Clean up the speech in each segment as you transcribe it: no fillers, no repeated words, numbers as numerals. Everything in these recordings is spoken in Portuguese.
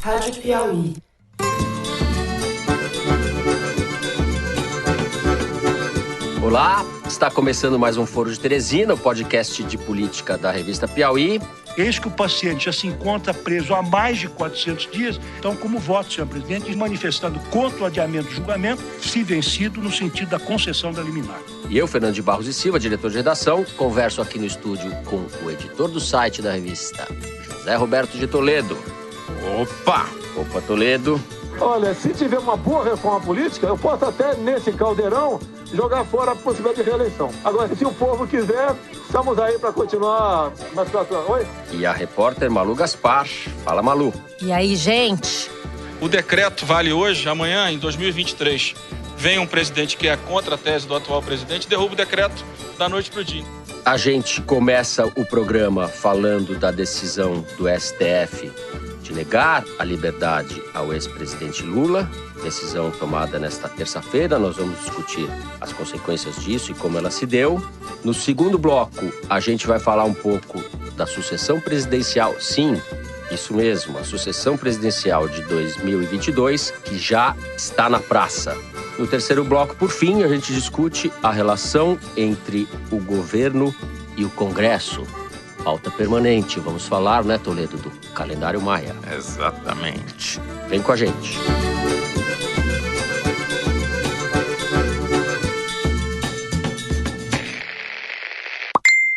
Rádio Piauí. Olá, está começando mais um Foro de Teresina, o podcast de política da revista Piauí. Eis que o paciente já se encontra preso há mais de 400 dias. Então, como voto, senhor presidente, manifestando contra o adiamento do julgamento, se vencido no sentido da concessão da liminar. E eu, Fernando de Barros e Silva, diretor de redação, converso aqui no estúdio com o editor do site da revista, José Roberto de Toledo. Opa, Toledo. Olha, se tiver uma boa reforma política, eu posso até, nesse caldeirão, jogar fora a possibilidade de reeleição. Agora, se o povo quiser, estamos aí para continuar na situação. Oi? E a repórter Malu Gaspar. Fala, Malu. E aí, gente? O decreto vale hoje, amanhã, em 2023. Vem um presidente que é contra a tese do atual presidente, derruba o decreto da noite para o dia. A gente começa o programa falando da decisão do STF de negar a liberdade ao ex-presidente Lula, decisão tomada nesta terça-feira. Nós vamos discutir as consequências disso e como ela se deu. No segundo bloco, a gente vai falar um pouco da sucessão presidencial. Sim, isso mesmo, a sucessão presidencial de 2022, que já está na praça. No terceiro bloco, por fim, a gente discute a relação entre o governo e o Congresso. Pauta permanente. Vamos falar, né, Toledo, do calendário maia. Exatamente. Vem com a gente.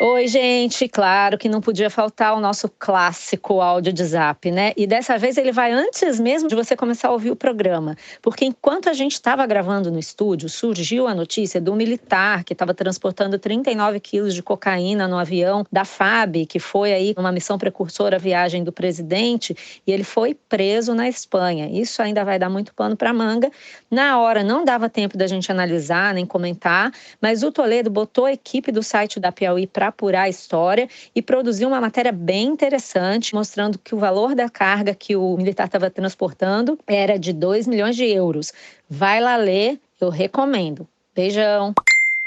Oi, gente. Claro que não podia faltar o nosso clássico áudio de zap, né? E dessa vez ele vai antes mesmo de você começar a ouvir o programa. Porque enquanto a gente estava gravando no estúdio, surgiu a notícia do militar que estava transportando 39 quilos de cocaína no avião da FAB, que foi aí uma missão precursora à viagem do presidente, e ele foi preso na Espanha. Isso ainda vai dar muito pano para manga. Na hora não dava tempo da gente analisar nem comentar, mas o Toledo botou a equipe do site da Piauí para apurar a história e produziu uma matéria bem interessante, mostrando que o valor da carga que o militar estava transportando era de 2 milhões de euros. Vai lá ler, eu recomendo. Beijão!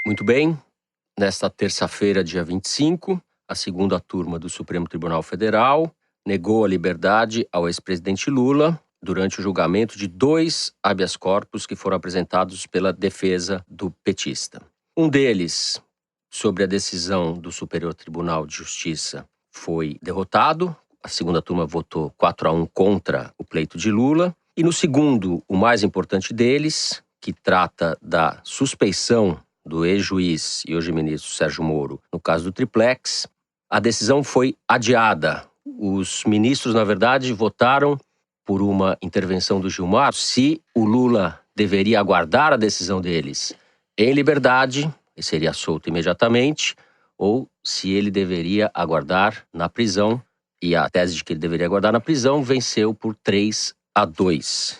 Muito bem, nesta terça-feira, dia 25, a segunda turma do Supremo Tribunal Federal negou a liberdade ao ex-presidente Lula durante o julgamento de 2 habeas corpus que foram apresentados pela defesa do petista. Um deles, sobre a decisão do Superior Tribunal de Justiça, foi derrotado. A segunda turma votou 4-1 contra o pleito de Lula. E no segundo, o mais importante deles, que trata da suspeição do ex-juiz e hoje ministro Sérgio Moro, no caso do Triplex, a decisão foi adiada. Os ministros, na verdade, votaram por uma intervenção do Gilmar se o Lula deveria aguardar a decisão deles em liberdade, e seria solto imediatamente, ou se ele deveria aguardar na prisão, e a tese de que ele deveria aguardar na prisão venceu por 3-2.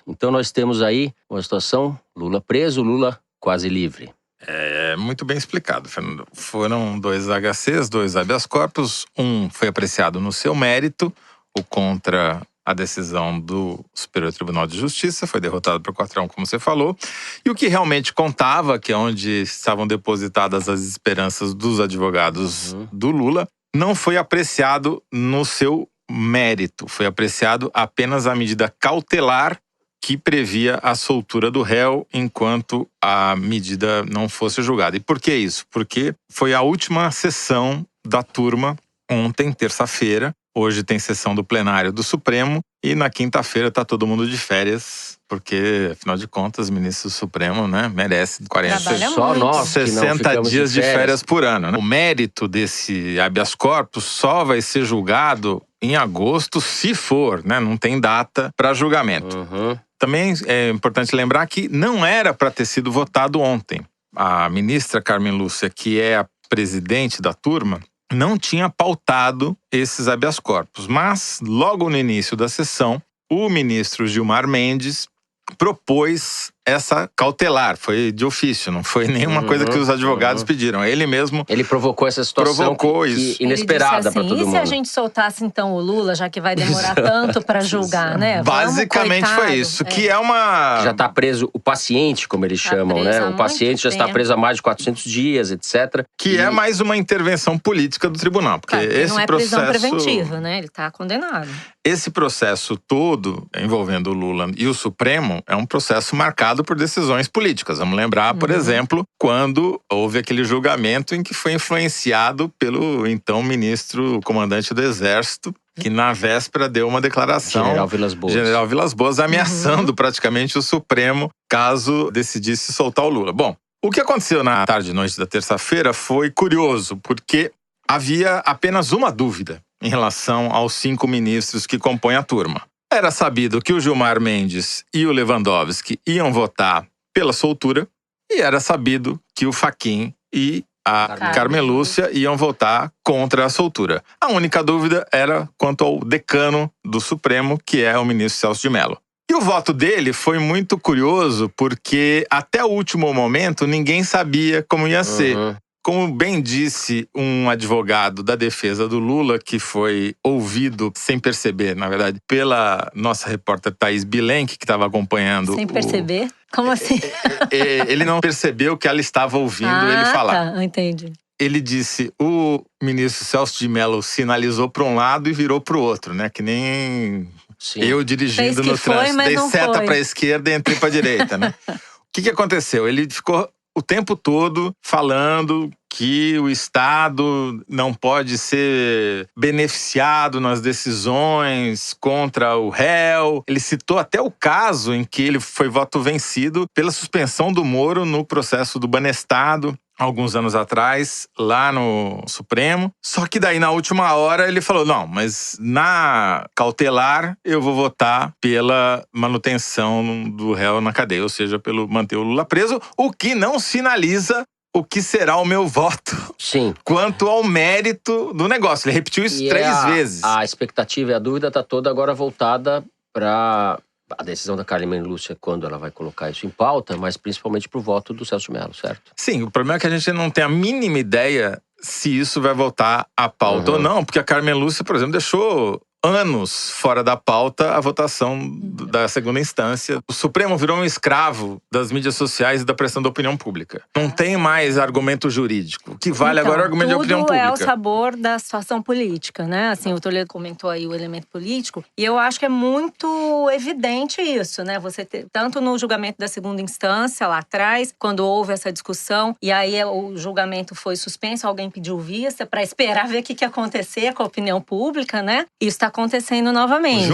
Então nós temos aí uma situação, Lula preso, Lula quase livre. É muito bem explicado, Fernando. Foram 2 HCs, 2 habeas corpus, um foi apreciado no seu mérito, o contra a decisão do Superior Tribunal de Justiça, foi derrotado por 4-1, como você falou. E o que realmente contava, que é onde estavam depositadas as esperanças dos advogados do Lula, não foi apreciado no seu mérito. Foi apreciado apenas a medida cautelar que previa a soltura do réu enquanto a medida não fosse julgada. E por que isso? Porque foi a última sessão da turma ontem, terça-feira. Hoje tem sessão do plenário do Supremo e na quinta-feira tá todo mundo de férias, porque, afinal de contas, o ministro do Supremo, né, merece 40, só nós 60 dias de férias por ano, né? O mérito desse habeas corpus só vai ser julgado em agosto, se for, né? Não tem data para julgamento. Também é importante lembrar que não era para ter sido votado ontem. A ministra Carmen Lúcia, que é a presidente da turma, não tinha pautado esses habeas corpus. Mas, logo no início da sessão, o ministro Gilmar Mendes propôs essa cautelar, foi de ofício, não foi nenhuma coisa que os advogados pediram. Ele mesmo Ele provocou essa situação inesperada para todo mundo. E se a gente soltasse então o Lula, já que vai demorar tanto para julgar, né? Basicamente foi isso, que é uma... Já está preso o paciente, como eles chamam, né? O paciente já está preso há mais de 400 dias, etc. Que é mais uma intervenção política do tribunal, porque esse não é processo... prisão preventiva, né? Ele está condenado. Esse processo todo, envolvendo o Lula e o Supremo, é um processo marcado por decisões políticas. Vamos lembrar, por exemplo, quando houve aquele julgamento em que foi influenciado pelo então ministro comandante do Exército, que na véspera deu uma declaração… General Vilas Boas, ameaçando praticamente o Supremo caso decidisse soltar o Lula. Bom, o que aconteceu na tarde e noite da terça-feira foi curioso, porque havia apenas uma dúvida em relação aos 5 ministros que compõem a turma. Era sabido que o Gilmar Mendes e o Lewandowski iam votar pela soltura e era sabido que o Fachin e a Carmen Lúcia iam votar contra a soltura. A única dúvida era quanto ao decano do Supremo, que é o ministro Celso de Mello. E o voto dele foi muito curioso porque até o último momento ninguém sabia como ia ser. Como bem disse um advogado da defesa do Lula, que foi ouvido sem perceber, na verdade, pela nossa repórter Thaís Bilenque, que estava acompanhando… Sem perceber? Como assim? Ele não percebeu que ela estava ouvindo ele falar. Tá, entendi. Ele disse, o ministro Celso de Mello sinalizou para um lado e virou para o outro, né? Que nem eu dirigindo no trânsito. Dei seta para a esquerda e entrei para a direita, né? O que aconteceu? Ele ficou o tempo todo falando que o Estado não pode ser beneficiado nas decisões contra o réu. Ele citou até o caso em que ele foi voto vencido pela suspensão do Moro no processo do Banestado, alguns anos atrás, lá no Supremo. Só que daí, na última hora, ele falou, não, mas na cautelar eu vou votar pela manutenção do réu na cadeia, ou seja, pelo manter o Lula preso, o que não sinaliza o que será o meu voto quanto ao mérito do negócio. Ele repetiu isso 3 vezes. A expectativa e a dúvida está toda agora voltada para a decisão da Carmen Lúcia, quando ela vai colocar isso em pauta, mas principalmente para o voto do Celso de Mello, certo? Sim, o problema é que a gente não tem a mínima ideia se isso vai voltar à pauta ou não, porque a Carmen Lúcia, por exemplo, deixou anos fora da pauta a votação da segunda instância. O Supremo virou um escravo das mídias sociais e da pressão da opinião pública. Não tem mais argumento jurídico. O que vale agora é o argumento de opinião pública. Tudo é o sabor da situação política, né? Assim, o Toledo comentou aí o elemento político. E eu acho que é muito evidente isso, né? Você ter, tanto no julgamento da segunda instância, lá atrás, quando houve essa discussão, e aí o julgamento foi suspenso, alguém pediu vista para esperar ver o que ia acontecer com a opinião pública, né? Isso está acontecendo novamente.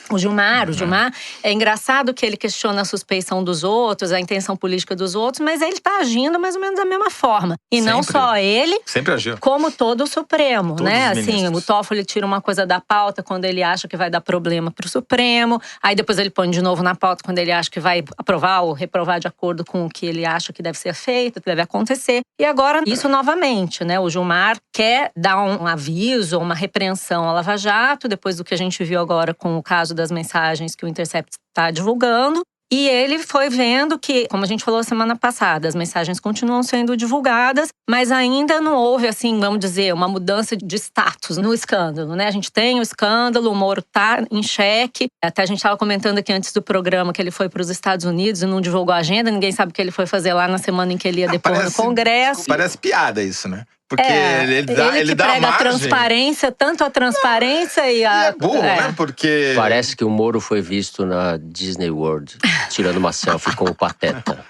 O Gilmar é engraçado que ele questiona a suspeição dos outros, a intenção política dos outros, mas ele está agindo mais ou menos da mesma forma. E não só ele, sempre agiu, como todo o Supremo, né? Assim, o Toffoli tira uma coisa da pauta quando ele acha que vai dar problema para o Supremo, aí depois ele põe de novo na pauta quando ele acha que vai aprovar ou reprovar de acordo com o que ele acha que deve ser feito, que deve acontecer. E agora, isso novamente, né? O Gilmar quer dar um aviso, uma repreensão à Lava Jato, depois do que a gente viu agora com o caso das mensagens que o Intercept está divulgando. E ele foi vendo que, como a gente falou semana passada, as mensagens continuam sendo divulgadas, mas ainda não houve, assim, vamos dizer, uma mudança de status no escândalo, né? A gente tem o escândalo, o Moro tá em xeque. Até a gente estava comentando aqui antes do programa que ele foi para os Estados Unidos e não divulgou a agenda. Ninguém sabe o que ele foi fazer lá na semana em que ele ia depor no Congresso. Parece piada isso, né? Porque ele dá prega margem. A transparência, tanto a transparência e a… É burro, né? Porque… Parece que o Moro foi visto na Disney World, tirando uma selfie com o Pateta.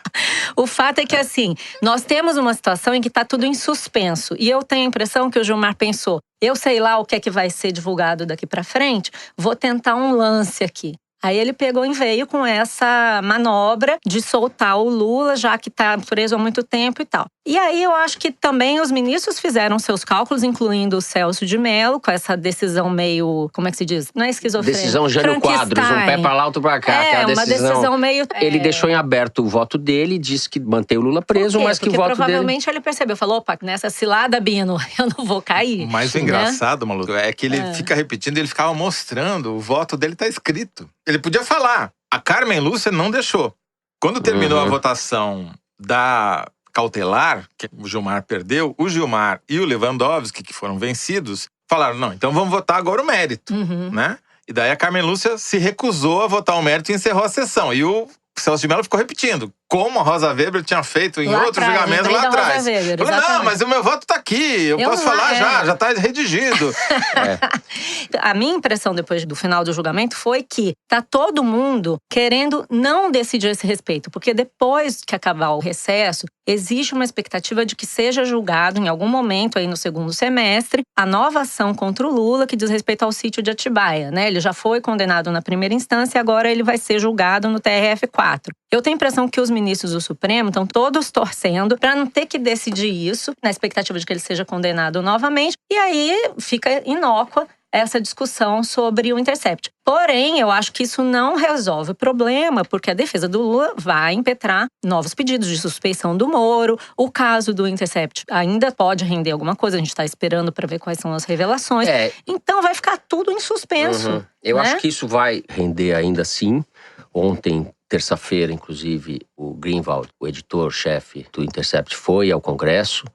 O fato é que, assim, nós temos uma situação em que está tudo em suspenso. E eu tenho a impressão que o Gilmar pensou, eu sei lá o que é que vai ser divulgado daqui para frente, vou tentar um lance aqui. Aí ele pegou e veio com essa manobra de soltar o Lula, já que está preso há muito tempo e tal. E aí eu acho que também os ministros fizeram seus cálculos, incluindo o Celso de Mello, com essa decisão meio, como é que se diz? Não é esquizofrênica. Decisão Jânio Quadros, um pé para lá, outro para cá. Uma decisão meio… Ele deixou em aberto o voto dele, disse que mantém o Lula preso, mas que o voto provavelmente ele percebeu, falou, opa, nessa cilada, Bino, eu não vou cair. Mas o engraçado, Malu, é que ele fica repetindo, ele ficava mostrando, o voto dele tá escrito. Ele podia falar, a Carmen Lúcia não deixou. Quando terminou a votação da cautelar, que o Gilmar perdeu, o Gilmar e o Lewandowski, que foram vencidos, falaram, não, então vamos votar agora o mérito, né? E daí a Carmen Lúcia se recusou a votar o mérito e encerrou a sessão. E o Celso de Mello ficou repetindo, como a Rosa Weber tinha feito em outros julgamentos lá atrás. Falei, não, mas o meu voto tá aqui, eu posso falar já tá redigido. A minha impressão depois do final do julgamento foi que tá todo mundo querendo não decidir esse respeito, porque depois que acabar o recesso, existe uma expectativa de que seja julgado em algum momento aí no segundo semestre a nova ação contra o Lula que diz respeito ao sítio de Atibaia, né? Ele já foi condenado na primeira instância e agora ele vai ser julgado no TRF4. Eu tenho a impressão que os ministros do Supremo estão todos torcendo para não ter que decidir isso, na expectativa de que ele seja condenado novamente. E aí fica inócua essa discussão sobre o Intercept. Porém, eu acho que isso não resolve o problema, porque a defesa do Lula vai impetrar novos pedidos de suspeição do Moro. O caso do Intercept ainda pode render alguma coisa, a gente está esperando para ver quais são as revelações. Então vai ficar tudo em suspenso. Eu acho que isso vai render ainda assim. Ontem, terça-feira, inclusive, o Greenwald, o editor-chefe do Intercept, foi ao Congresso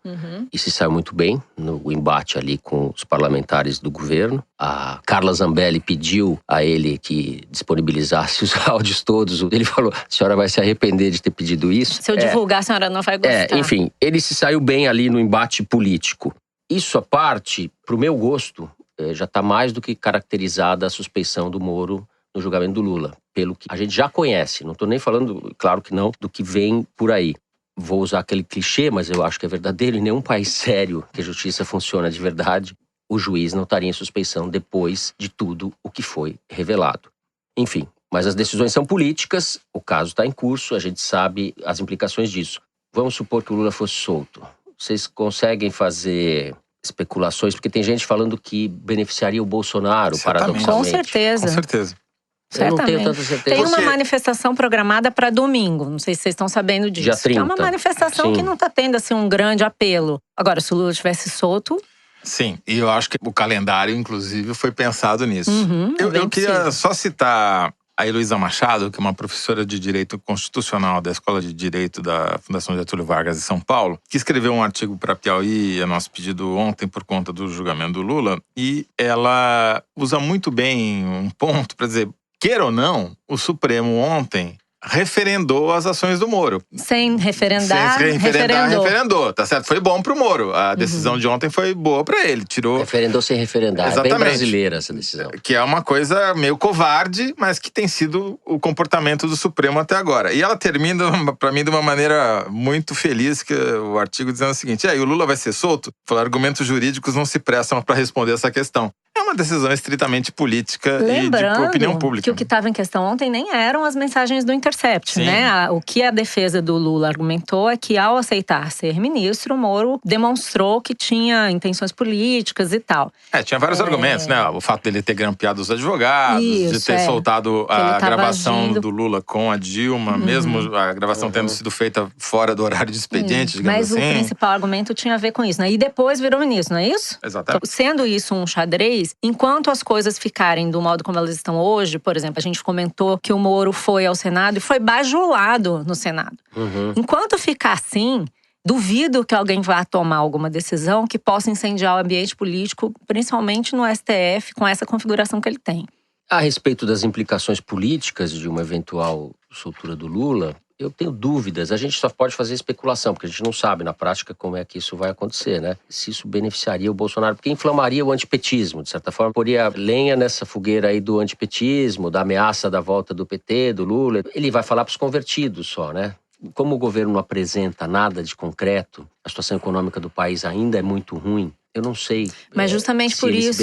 e se saiu muito bem no embate ali com os parlamentares do governo. A Carla Zambelli pediu a ele que disponibilizasse os áudios todos. Ele falou, a senhora vai se arrepender de ter pedido isso. Se eu divulgar, a senhora não vai gostar. Enfim, ele se saiu bem ali no embate político. Isso à parte, pro meu gosto, já está mais do que caracterizada a suspeição do Moro no julgamento do Lula, pelo que a gente já conhece. Não estou nem falando, claro que não, do que vem por aí. Vou usar aquele clichê, mas eu acho que é verdadeiro. Em nenhum país sério que a justiça funciona de verdade, o juiz não estaria em suspeição depois de tudo o que foi revelado. Enfim, mas as decisões são políticas, o caso está em curso, a gente sabe as implicações disso. Vamos supor que o Lula fosse solto. Vocês conseguem fazer especulações? Porque tem gente falando que beneficiaria o Bolsonaro, paradoxalmente. Com certeza. Com certeza. Eu não tenho tanta certeza. Tem uma manifestação programada para domingo, não sei se vocês estão sabendo disso. Dia 30. É uma manifestação que não está tendo assim, um grande apelo. Agora, se o Lula tivesse solto… Sim, e eu acho que o calendário, inclusive, foi pensado nisso. Eu queria só citar a Heloísa Machado, que é uma professora de Direito Constitucional da Escola de Direito da Fundação Getúlio Vargas de São Paulo, que escreveu um artigo para Piauí, a nosso pedido ontem, por conta do julgamento do Lula, e ela usa muito bem um ponto para dizer… Queira ou não, o Supremo ontem referendou as ações do Moro. Sem referendar, referendou. Tá certo? Foi bom pro Moro. A decisão de ontem foi boa pra ele. Tirou… Referendou sem referendar. Exatamente. É bem brasileira essa decisão. Que é uma coisa meio covarde, mas que tem sido o comportamento do Supremo até agora. E ela termina, pra mim, de uma maneira muito feliz, que é o artigo dizendo o seguinte, o Lula vai ser solto? Argumentos jurídicos não se prestam pra responder essa questão. É uma decisão estritamente política e de opinião pública. Que o que estava em questão ontem nem eram as mensagens do Intercept, né? O que a defesa do Lula argumentou é que, ao aceitar ser ministro, o Moro demonstrou que tinha intenções políticas e tal. Tinha vários argumentos, né? O fato dele ter grampeado os advogados, de ter soltado a gravação do Lula com a Dilma, mesmo a gravação tendo sido feita fora do horário de expediente, digamos assim. Mas o principal argumento tinha a ver com isso, né? E depois virou ministro, não é isso? Exatamente. Então, sendo isso um xadrez, enquanto as coisas ficarem do modo como elas estão hoje, por exemplo, a gente comentou que o Moro foi ao Senado e foi bajulado no Senado. Enquanto ficar assim, duvido que alguém vá tomar alguma decisão que possa incendiar o ambiente político, principalmente no STF, com essa configuração que ele tem. A respeito das implicações políticas de uma eventual soltura do Lula, eu tenho dúvidas. A gente só pode fazer especulação, porque a gente não sabe na prática como é que isso vai acontecer, né? Se isso beneficiaria o Bolsonaro, porque inflamaria o antipetismo, de certa forma. Poria lenha nessa fogueira aí do antipetismo, da ameaça da volta do PT, do Lula. Ele vai falar para os convertidos só, né? Como o governo não apresenta nada de concreto, a situação econômica do país ainda é muito ruim, eu não sei. Mas justamente por isso,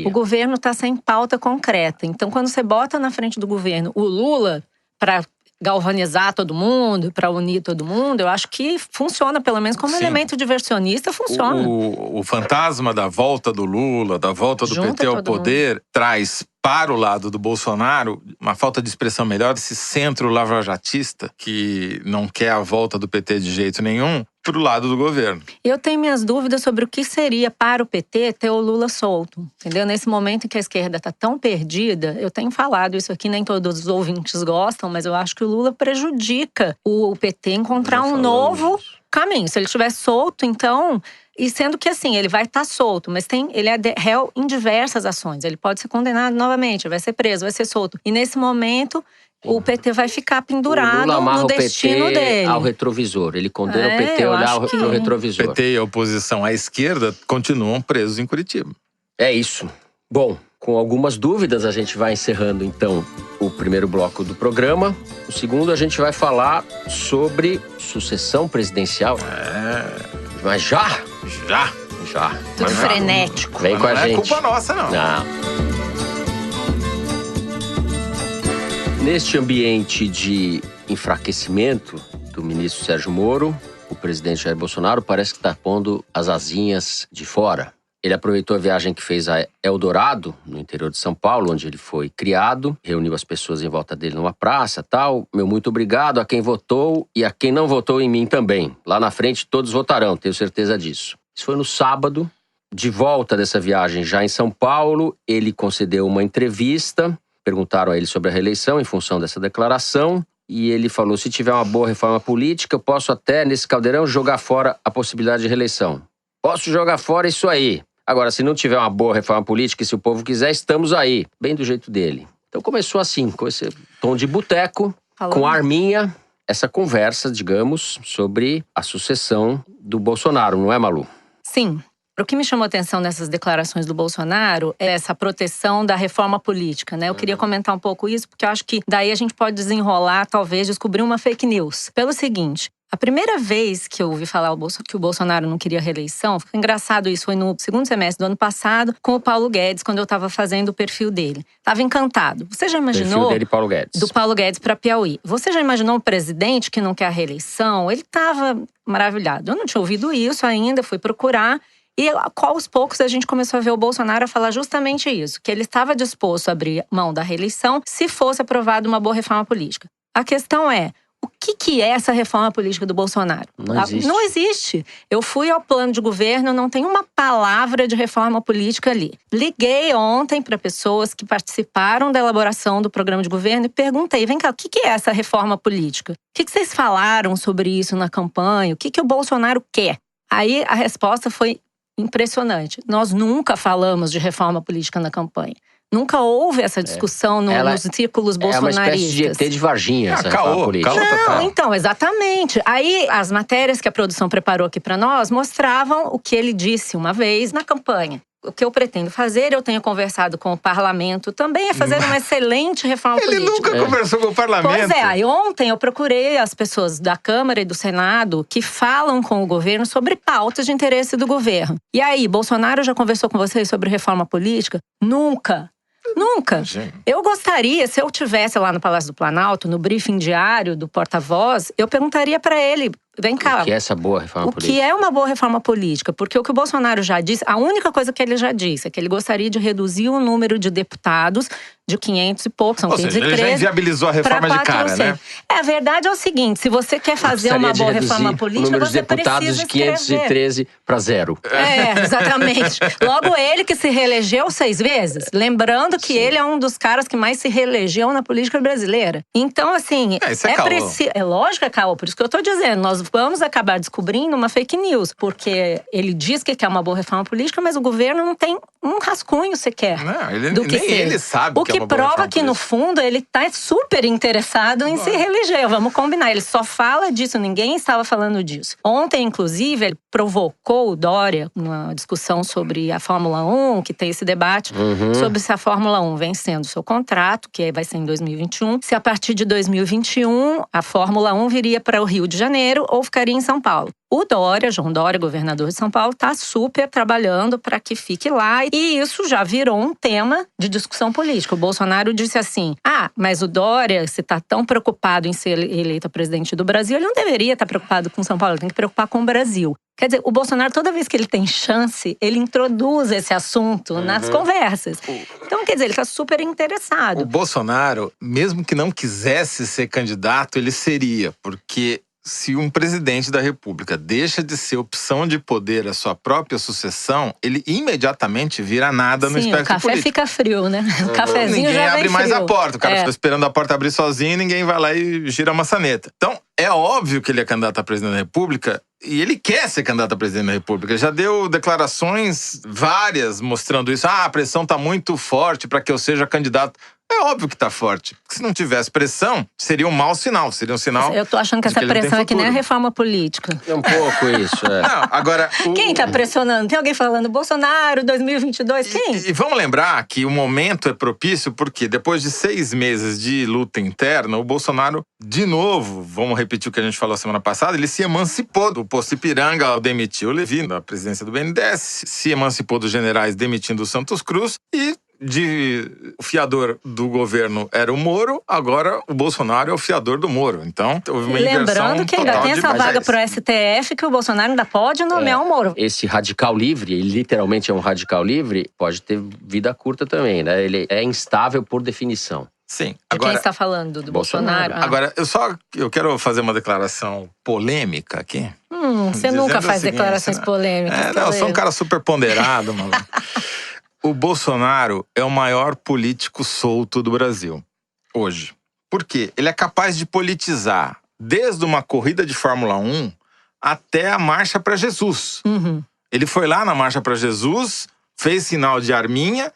o governo está sem pauta concreta. Então, quando você bota na frente do governo o Lula para galvanizar todo mundo, para unir todo mundo, eu acho que funciona, pelo menos como elemento diversionista, funciona. O fantasma da volta do Lula, da volta do PT ao poder, traz para o lado do Bolsonaro uma falta de expressão melhor, esse centro lavajatista que não quer a volta do PT de jeito nenhum, pro lado do governo. Eu tenho minhas dúvidas sobre o que seria para o PT ter o Lula solto, entendeu? Nesse momento em que a esquerda está tão perdida, eu tenho falado isso aqui, nem todos os ouvintes gostam, mas eu acho que o Lula prejudica o PT encontrar um novo caminho. Se ele estiver solto, então… E sendo que assim, ele vai estar solto, mas ele é réu em diversas ações. Ele pode ser condenado novamente, vai ser preso, vai ser solto. E nesse momento… o PT vai ficar pendurado no destino dele. Ao retrovisor. Ele condena o PT a olhar no retrovisor. O PT e a oposição à esquerda continuam presos em Curitiba. É isso. Bom, com algumas dúvidas, a gente vai encerrando, então, o primeiro bloco do programa. No segundo, a gente vai falar sobre sucessão presidencial. Mas já. Tudo frenético. Vem com a gente. Não é culpa nossa, não. Neste ambiente de enfraquecimento do ministro Sérgio Moro, o presidente Jair Bolsonaro parece que está pondo as asinhas de fora. Ele aproveitou a viagem que fez a Eldorado, no interior de São Paulo, onde ele foi criado, reuniu as pessoas em volta dele numa praça, tal. Meu muito obrigado a quem votou e a quem não votou em mim também. Lá na frente todos votarão, tenho certeza disso. Isso foi no sábado. De volta dessa viagem já em São Paulo, ele concedeu uma entrevista. Perguntaram a ele sobre a reeleição em função dessa declaração. E ele falou, se tiver uma boa reforma política, eu posso até, nesse caldeirão, jogar fora a possibilidade de reeleição. Posso jogar fora isso aí. Agora, se não tiver uma boa reforma política e se o povo quiser, estamos aí. Bem do jeito dele. Então começou assim, com esse tom de boteco, com arminha, essa conversa, digamos, sobre a sucessão do Bolsonaro, não é, Malu? Sim. O que me chamou a atenção nessas declarações do Bolsonaro é essa proteção da reforma política, né? Eu queria comentar um pouco isso, porque eu acho que daí a gente pode desenrolar, talvez, descobrir uma fake news. Pelo seguinte… A primeira vez que eu ouvi falar que o Bolsonaro não queria reeleição, foi engraçado isso, foi no segundo semestre do ano passado, com o Paulo Guedes, quando eu estava fazendo o perfil dele. Estava encantado. Você já imaginou… Perfil dele, Paulo Guedes. Do Paulo Guedes para Piauí. Você já imaginou um presidente que não quer a reeleição? Ele estava maravilhado. Eu não tinha ouvido isso ainda, fui procurar. E aos poucos a gente começou a ver o Bolsonaro falar justamente isso, que ele estava disposto a abrir mão da reeleição se fosse aprovada uma boa reforma política. A questão é… O que é essa reforma política do Bolsonaro? Não existe. Eu fui ao plano de governo, não tem uma palavra de reforma política ali. Liguei ontem para pessoas que participaram da elaboração do programa de governo e perguntei, vem cá, o que é essa reforma política? O que vocês falaram sobre isso na campanha? O que o Bolsonaro quer? Aí a resposta foi impressionante. Nós nunca falamos de reforma política na campanha. Nunca houve essa discussão nos círculos bolsonaristas. É uma espécie de ET de Varginha, essa reforma política. Não, então, exatamente. Aí, as matérias que a produção preparou aqui para nós mostravam o que ele disse uma vez na campanha. O que eu pretendo fazer, eu tenho conversado com o parlamento também, é fazer uma excelente reforma política. Ele nunca conversou com o parlamento. Pois é, aí ontem eu procurei as pessoas da Câmara e do Senado que falam com o governo sobre pautas de interesse do governo. E aí, Bolsonaro já conversou com vocês sobre reforma política? Nunca. Eu gostaria, se eu estivesse lá no Palácio do Planalto, no briefing diário do porta-voz, eu perguntaria para ele, vem cá. O que é essa boa reforma política? O que é uma boa reforma política? Porque o que o Bolsonaro já disse, a única coisa que ele já disse é que ele gostaria de reduzir o número de deputados de 500 e poucos, são 513. Ele já inviabilizou a reforma de cara, né? A verdade é o seguinte, se você quer fazer uma boa reforma política, o número de você deputados precisa de 513 para 0. Exatamente. Logo ele que se reelegeu 6 vezes. Lembrando que ele é um dos caras que mais se reelegeu na política brasileira. Então, assim, é lógico que é caô. Por isso que eu tô dizendo, nós vamos acabar descobrindo uma fake news. Porque ele diz que quer uma boa reforma política, mas o governo não tem um rascunho sequer. Não, ele ele sabe que prova que, no fundo, ele tá super interessado em se reeleger. Vamos combinar. Ele só fala disso, ninguém estava falando disso. Ontem, inclusive, ele provocou o Dória numa discussão sobre a Fórmula 1, que tem esse debate sobre se a Fórmula 1 vencendo o seu contrato, que vai ser em 2021, se a partir de 2021 a Fórmula 1 viria para o Rio de Janeiro ou ficaria em São Paulo. O Dória, João Dória, governador de São Paulo, está super trabalhando para que fique lá. E isso já virou um tema de discussão política. O Bolsonaro disse assim, mas o Dória, se está tão preocupado em ser eleito presidente do Brasil, ele não deveria estar preocupado com São Paulo, ele tem que preocupar com o Brasil. Quer dizer, o Bolsonaro, toda vez que ele tem chance, ele introduz esse assunto nas conversas. Então, quer dizer, ele está super interessado. O Bolsonaro, mesmo que não quisesse ser candidato, ele seria, porque se um presidente da República deixa de ser opção de poder a sua própria sucessão, ele imediatamente vira nada no espectro político. O café fica frio, né? O cafezinho ninguém já abre vem mais frio. a porta. O cara fica esperando a porta abrir sozinho, ninguém vai lá e gira a maçaneta. Então, é óbvio que ele é candidato a presidente da República e ele quer ser candidato a presidente da República. Já deu declarações várias mostrando isso. A pressão tá muito forte para que eu seja candidato. É óbvio que tá forte. Porque se não tivesse pressão, seria um mau sinal. Seria um sinal. Eu tô achando que essa pressão é que nem a reforma política. É um pouco isso, Não, agora… Quem tá pressionando? Tem alguém falando Bolsonaro, 2022? Quem? E vamos lembrar que o momento é propício porque depois de 6 meses de luta interna, o Bolsonaro, de novo, vamos repetir o que a gente falou semana passada, ele se emancipou do posto Ipiranga, demitiu o Levi da presidência do BNDES, se emancipou dos generais demitindo o Santos Cruz e… o fiador do governo era o Moro, agora o Bolsonaro é o fiador do Moro. Então, houve uma inversão total. Lembrando que ainda tem essa vaga pro STF que o Bolsonaro ainda pode nomear o Moro. Esse radical livre, ele literalmente é um radical livre, pode ter vida curta também, né? Ele é instável por definição. Sim. De quem está falando? Do Bolsonaro? Agora, eu quero fazer uma declaração polêmica aqui. Você nunca faz declarações polêmicas. Eu sou um cara super ponderado, mano. O Bolsonaro é o maior político solto do Brasil, hoje. Por quê? Ele é capaz de politizar desde uma corrida de Fórmula 1 até a Marcha para Jesus. Ele foi lá na Marcha para Jesus, fez sinal de arminha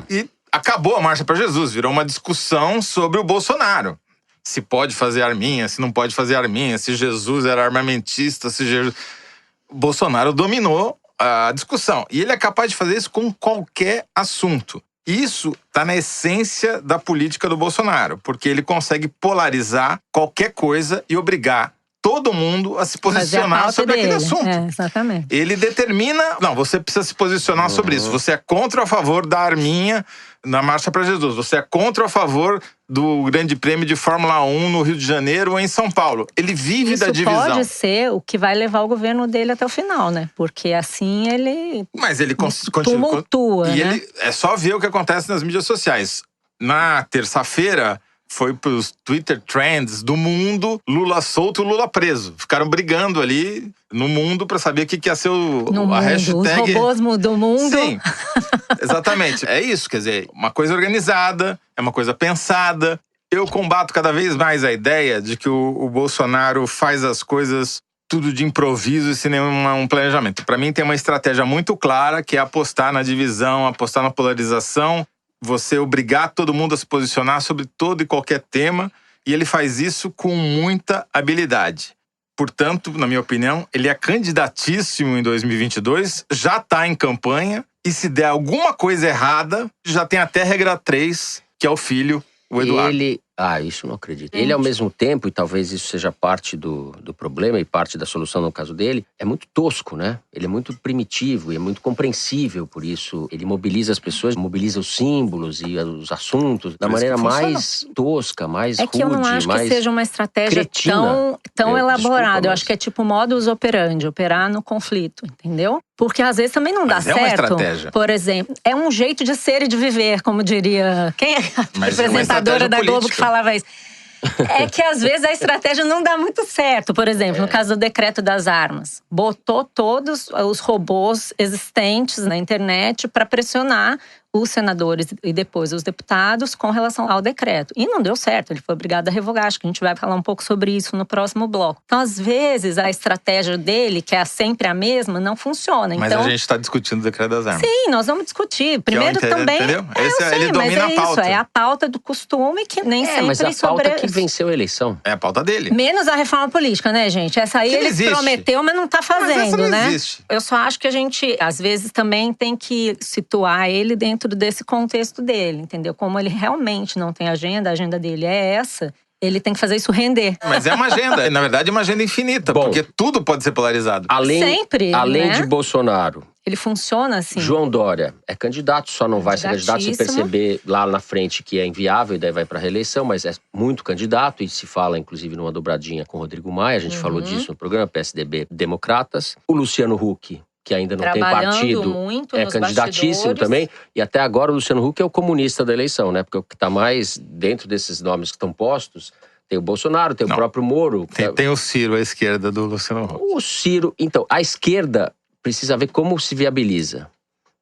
e acabou a Marcha para Jesus. Virou uma discussão sobre o Bolsonaro. Se pode fazer arminha, se não pode fazer arminha, se Jesus era armamentista, se Jesus… Bolsonaro dominou a discussão. E ele é capaz de fazer isso com qualquer assunto. Isso está na essência da política do Bolsonaro, porque ele consegue polarizar qualquer coisa e obrigar todo mundo a se posicionar sobre aquele assunto. Exatamente. Ele determina… Não, você precisa se posicionar sobre isso. Você é contra ou a favor da arminha na Marcha para Jesus. Você é contra ou a favor do Grande Prêmio de Fórmula 1 no Rio de Janeiro ou em São Paulo. Ele vive da divisão. Isso pode ser o que vai levar o governo dele até o final, né? Porque assim ele… Mas ele continua… tumultua, E né? ele… É só ver o que acontece nas mídias sociais. Na terça-feira… foi pros Twitter Trends do mundo, Lula solto e Lula preso. Ficaram brigando ali no mundo pra saber o que ia ser a hashtag. Os robôs do mundo. Sim, exatamente. É isso, quer dizer, uma coisa organizada, é uma coisa pensada. Eu combato cada vez mais a ideia de que o Bolsonaro faz as coisas tudo de improviso e sem nenhum planejamento. Pra mim tem uma estratégia muito clara, que é apostar na divisão, apostar na polarização, você obrigar todo mundo a se posicionar sobre todo e qualquer tema, e ele faz isso com muita habilidade. Portanto, na minha opinião, ele é candidatíssimo em 2022, já está em campanha, e se der alguma coisa errada, já tem até regra 3, que é o filho, o Eduardo. Isso não acredito. Ele, ao mesmo tempo, e talvez isso seja parte do problema e parte da solução no caso dele, é muito tosco, né? Ele é muito primitivo e é muito compreensível por isso. Ele mobiliza as pessoas, mobiliza os símbolos e os assuntos da maneira mais tosca, mais rude, mais que eu não acho que seja uma estratégia tão elaborada. Eu acho que é tipo modus operandi, operar no conflito, entendeu? Porque às vezes também não dá certo. É uma estratégia. Por exemplo, é um jeito de ser e de viver, como diria… Quem é a apresentadora da Globo que falava isso? É que às vezes a estratégia não dá muito certo. Por exemplo, no caso do decreto das armas. Botou todos os robôs existentes na internet para pressionar os senadores e depois os deputados com relação ao decreto. E não deu certo, ele foi obrigado a revogar. Acho que a gente vai falar um pouco sobre isso no próximo bloco. Então, às vezes, a estratégia dele, que é sempre a mesma, não funciona. Mas então, a gente está discutindo o decreto das armas. Sim, nós vamos discutir. Primeiro também… Entendeu? Ele domina a pauta. É a pauta do costume que nem sempre mas a pauta que venceu a eleição. É a pauta dele. Menos a reforma política, né, gente? Essa aí ele prometeu, mas não tá fazendo, mas essa não né? Existe. Eu só acho que a gente, às vezes, também tem que situar ele dentro desse contexto dele, entendeu? Como ele realmente não tem agenda, a agenda dele é essa, ele tem que fazer isso render. Mas é uma agenda, na verdade é uma agenda infinita, porque tudo pode ser polarizado. Além de Bolsonaro. Ele funciona assim. João Dória é candidato, só não vai ser candidato se perceber lá na frente que é inviável e daí vai para a reeleição, mas é muito candidato e se fala inclusive numa dobradinha com o Rodrigo Maia, a gente falou disso no programa, PSDB Democratas. O Luciano Huck, que ainda não tem partido, é candidatíssimo também. E até agora o Luciano Huck é o comunista da eleição, né? Porque o que está mais dentro desses nomes que estão postos Tem o Bolsonaro, tem o próprio Moro. Tem o Ciro, a esquerda do Luciano Huck. O Ciro… Então, a esquerda precisa ver como se viabiliza,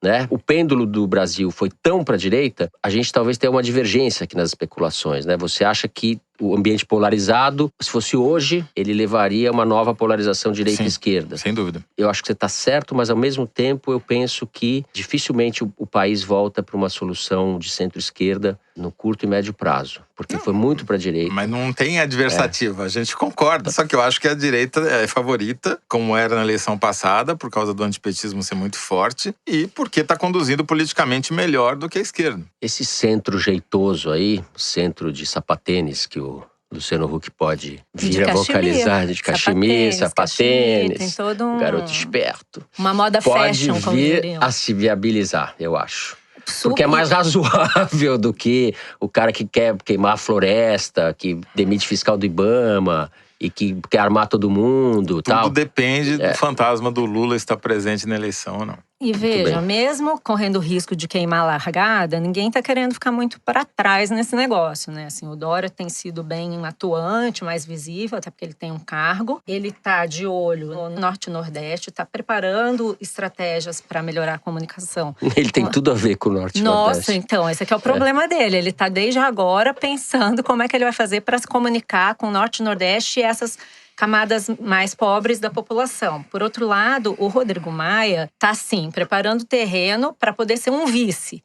né? O pêndulo do Brasil foi tão para a direita, a gente talvez tenha uma divergência aqui nas especulações, né? Você acha que o ambiente polarizado, se fosse hoje, ele levaria a uma nova polarização direita e esquerda. Sem dúvida. Eu acho que você está certo, mas ao mesmo tempo eu penso que dificilmente o país volta para uma solução de centro-esquerda no curto e médio prazo. Porque foi muito para a direita. Mas não tem adversativa, a gente concorda. Só que eu acho que a direita é favorita, como era na eleição passada, por causa do antipetismo ser muito forte e porque está conduzindo politicamente melhor do que a esquerda. Esse centro jeitoso aí, centro de sapatênis, que o Luciano Huck pode vir a vocalizar, de cachemir, sapatênis, tem todo um… garoto esperto. Uma moda pode fashion, como vir diriam. a se viabilizar, eu acho. Porque é mais razoável do que o cara que quer queimar a floresta, que demite fiscal do IBAMA e que quer armar todo mundo. Tudo depende do fantasma do Lula estar presente na eleição ou não. E veja, mesmo correndo o risco de queimar a largada, ninguém está querendo ficar muito para trás nesse negócio, né? Assim, o Dória tem sido bem atuante, mais visível, até porque ele tem um cargo. Ele está de olho no Norte e Nordeste, está preparando estratégias para melhorar a comunicação. Ele tem tudo a ver com o Norte e Nordeste. Nossa, então, esse aqui é o problema dele. Ele está desde agora pensando como é que ele vai fazer para se comunicar com o Norte e Nordeste e essas camadas mais pobres da população. Por outro lado, o Rodrigo Maia está, sim, preparando o terreno para poder ser um vice.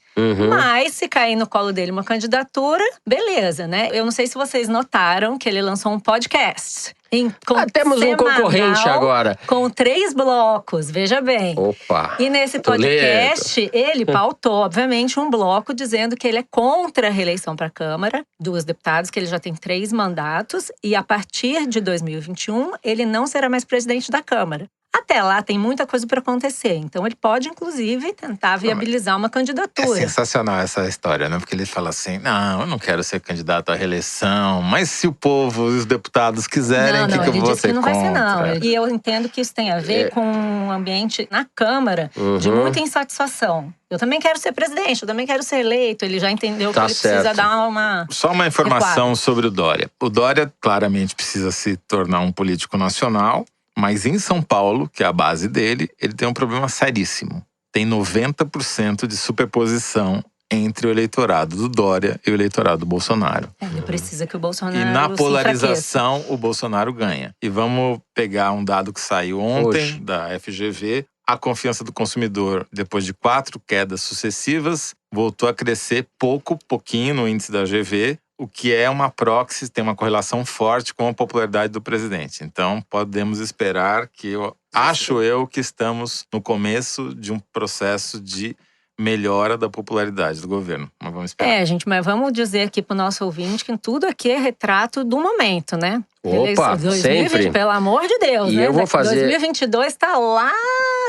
Mas, se cair no colo dele uma candidatura, beleza, né? Eu não sei se vocês notaram que ele lançou um podcast. Temos um concorrente agora. Com 3 blocos, veja bem. Opa! E nesse podcast, ele pautou, obviamente, um bloco dizendo que ele é contra a reeleição para a Câmara dos Deputados, que ele já tem 3 mandatos. E a partir de 2021, ele não será mais presidente da Câmara. Até lá tem muita coisa para acontecer. Então ele pode, inclusive, tentar viabilizar uma candidatura. É sensacional essa história, né? Porque ele fala assim, não, eu não quero ser candidato à reeleição. Mas se o povo e os deputados quiserem, o que eu vou ser contra? Não, ele disse que não vai ser, não. E eu entendo que isso tem a ver com um ambiente na Câmara de muita insatisfação. Eu também quero ser presidente, eu também quero ser eleito. Ele já entendeu que ele precisa dar uma… Só uma informação sobre o Dória. O Dória claramente precisa se tornar um político nacional. Mas em São Paulo, que é a base dele, ele tem um problema seríssimo. Tem 90% de superposição entre o eleitorado do Dória e o eleitorado do Bolsonaro. Ele precisa que o Bolsonaro… E na polarização, o Bolsonaro ganha. E vamos pegar um dado que saiu ontem, da FGV. A confiança do consumidor, depois de 4 quedas sucessivas, voltou a crescer pouquinho no índice da GV. O que é uma proxy, tem uma correlação forte com a popularidade do presidente. Então, podemos esperar que, acho eu, que estamos no começo de um processo de melhora da popularidade do governo. Mas vamos esperar. Gente, mas vamos dizer aqui pro nosso ouvinte que tudo aqui é retrato do momento, né? Opa, 2020, sempre. Pelo amor de Deus, e né? eu vou fazer… 2022 tá lá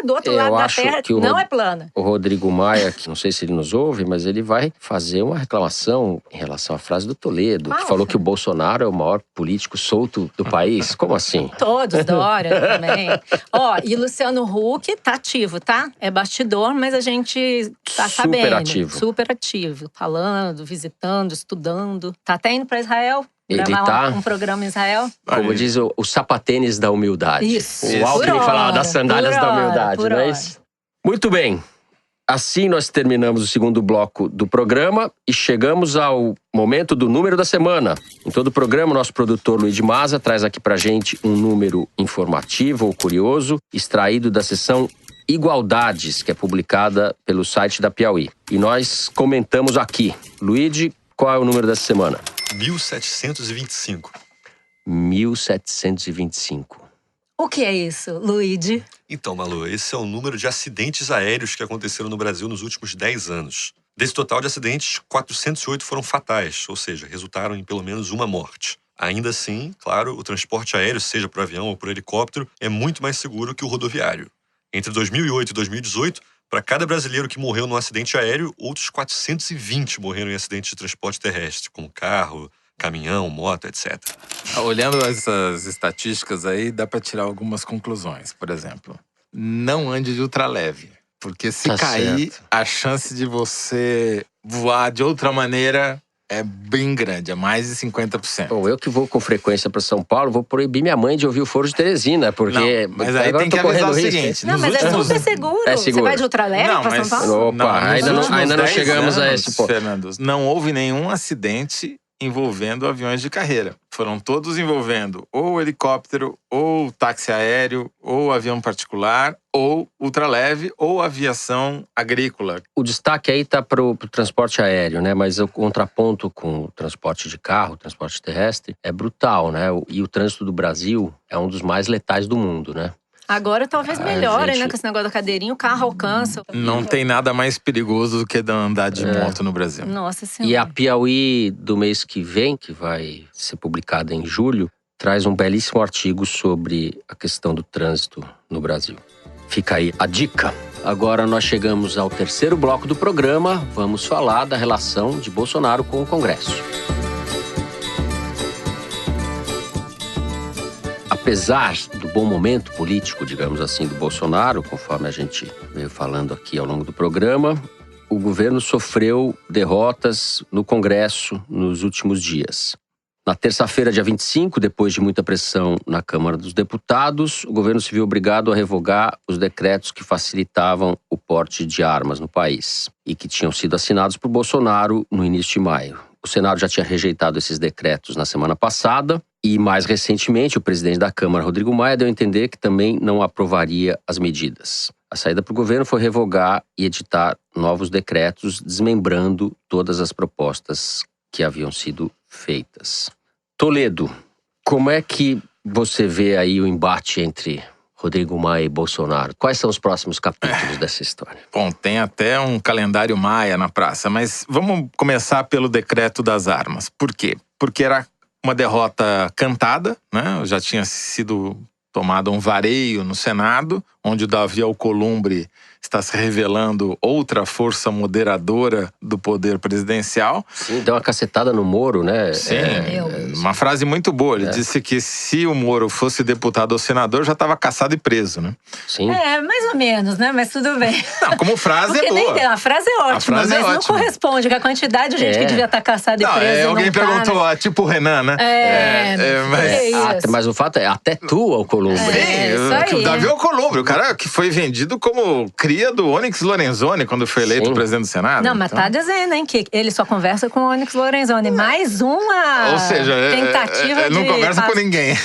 do outro lado da terra, não é plana. O Rodrigo Maia, que não sei se ele nos ouve, mas ele vai fazer uma reclamação em relação à frase do Toledo, que falou que o Bolsonaro é o maior político solto do país. Como assim? Todos, Dória também. E Luciano Huck tá ativo, tá? É bastidor, mas a gente tá sabendo. Super ativo. Falando, visitando, estudando. Tá até indo pra Israel. Ele gravar um programa em Israel. Como diz o sapatênis da humildade. Isso. O Alckmin falava das sandálias da humildade, não é isso? Muito bem. Assim nós terminamos o segundo bloco do programa e chegamos ao momento do número da semana. Em todo o programa, o nosso produtor Luiz de Maza traz aqui pra gente um número informativo ou curioso, extraído da seção Igualdades, que é publicada pelo site da Piauí. E nós comentamos aqui. Luigi, qual é o número dessa semana? 1725. 1725. O que é isso, Luigi? Então, Malu, esse é o número de acidentes aéreos que aconteceram no Brasil nos últimos 10 anos. Desse total de acidentes, 408 foram fatais, ou seja, resultaram em pelo menos uma morte. Ainda assim, claro, o transporte aéreo, seja por avião ou por helicóptero, é muito mais seguro que o rodoviário. Entre 2008 e 2018, para cada brasileiro que morreu num acidente aéreo, outros 420 morreram em acidentes de transporte terrestre, como carro, caminhão, moto, etc. Olhando essas estatísticas aí, dá para tirar algumas conclusões. Por exemplo, não ande de ultraleve. Porque se cair, a chance de você voar de outra maneira é bem grande, é mais de 50%. Bom, eu que vou com frequência para São Paulo, vou proibir minha mãe de ouvir o Foro de Teresina, porque não, mas aí agora tem que avisar o seguinte. Não, mas é super seguro. É seguro. Você vai de ultraleve para São Paulo? Opa, ainda não chegamos a esse ponto. Fernando, não houve nenhum acidente envolvendo aviões de carreira. Foram todos envolvendo ou helicóptero, ou táxi aéreo, ou avião particular, ou ultraleve, ou aviação agrícola. O destaque aí está para o transporte aéreo, né? Mas o contraponto com o transporte de carro, o transporte terrestre, é brutal, né? E o trânsito do Brasil é um dos mais letais do mundo, né? Agora talvez melhore, né? Com esse negócio da cadeirinha, o carro alcança. Não tem nada mais perigoso do que andar de moto no Brasil. Nossa Senhora. E a Piauí do mês que vem, que vai ser publicada em julho, traz um belíssimo artigo sobre a questão do trânsito no Brasil. Fica aí a dica. Agora nós chegamos ao terceiro bloco do programa. Vamos falar da relação de Bolsonaro com o Congresso. Apesar do bom momento político, digamos assim, do Bolsonaro, conforme a gente veio falando aqui ao longo do programa, o governo sofreu derrotas no Congresso nos últimos dias. Na terça-feira, dia 25, depois de muita pressão na Câmara dos Deputados, o governo se viu obrigado a revogar os decretos que facilitavam o porte de armas no país e que tinham sido assinados por Bolsonaro no início de maio. O Senado já tinha rejeitado esses decretos na semana passada e, mais recentemente, o presidente da Câmara, Rodrigo Maia, deu a entender que também não aprovaria as medidas. A saída para o governo foi revogar e editar novos decretos, desmembrando todas as propostas que haviam sido feitas. Toledo, como é que você vê aí o embate entre Rodrigo Maia e Bolsonaro? Quais são os próximos capítulos dessa história? Bom, tem até um calendário Maia na praça, mas vamos começar pelo decreto das armas. Por quê? Porque era uma derrota cantada, né? Já tinha sido tomado um vareio no Senado, onde o Davi Alcolumbre está se revelando outra força moderadora do poder presidencial. Sim, deu uma cacetada no Moro, né? Sim, uma frase muito boa. Ele disse que se o Moro fosse deputado ou senador, já estava caçado e preso, né? Sim. Mais ou menos, né? Mas tudo bem. Não, como frase é boa. A frase é ótima, frase mas é não ótima. corresponde com a quantidade de gente que devia estar caçada e presa. Alguém perguntou, né? tipo o Renan, né? Mas o fato é, até tu, Alcolumbre. O Davi Alcolumbre, o cara que foi vendido como cria do Onyx Lorenzoni quando foi eleito presidente do Senado. Não, mas tá dizendo, hein, que ele só conversa com o Onyx Lorenzoni. Mais uma Ou seja, tentativa de... não conversa com ninguém.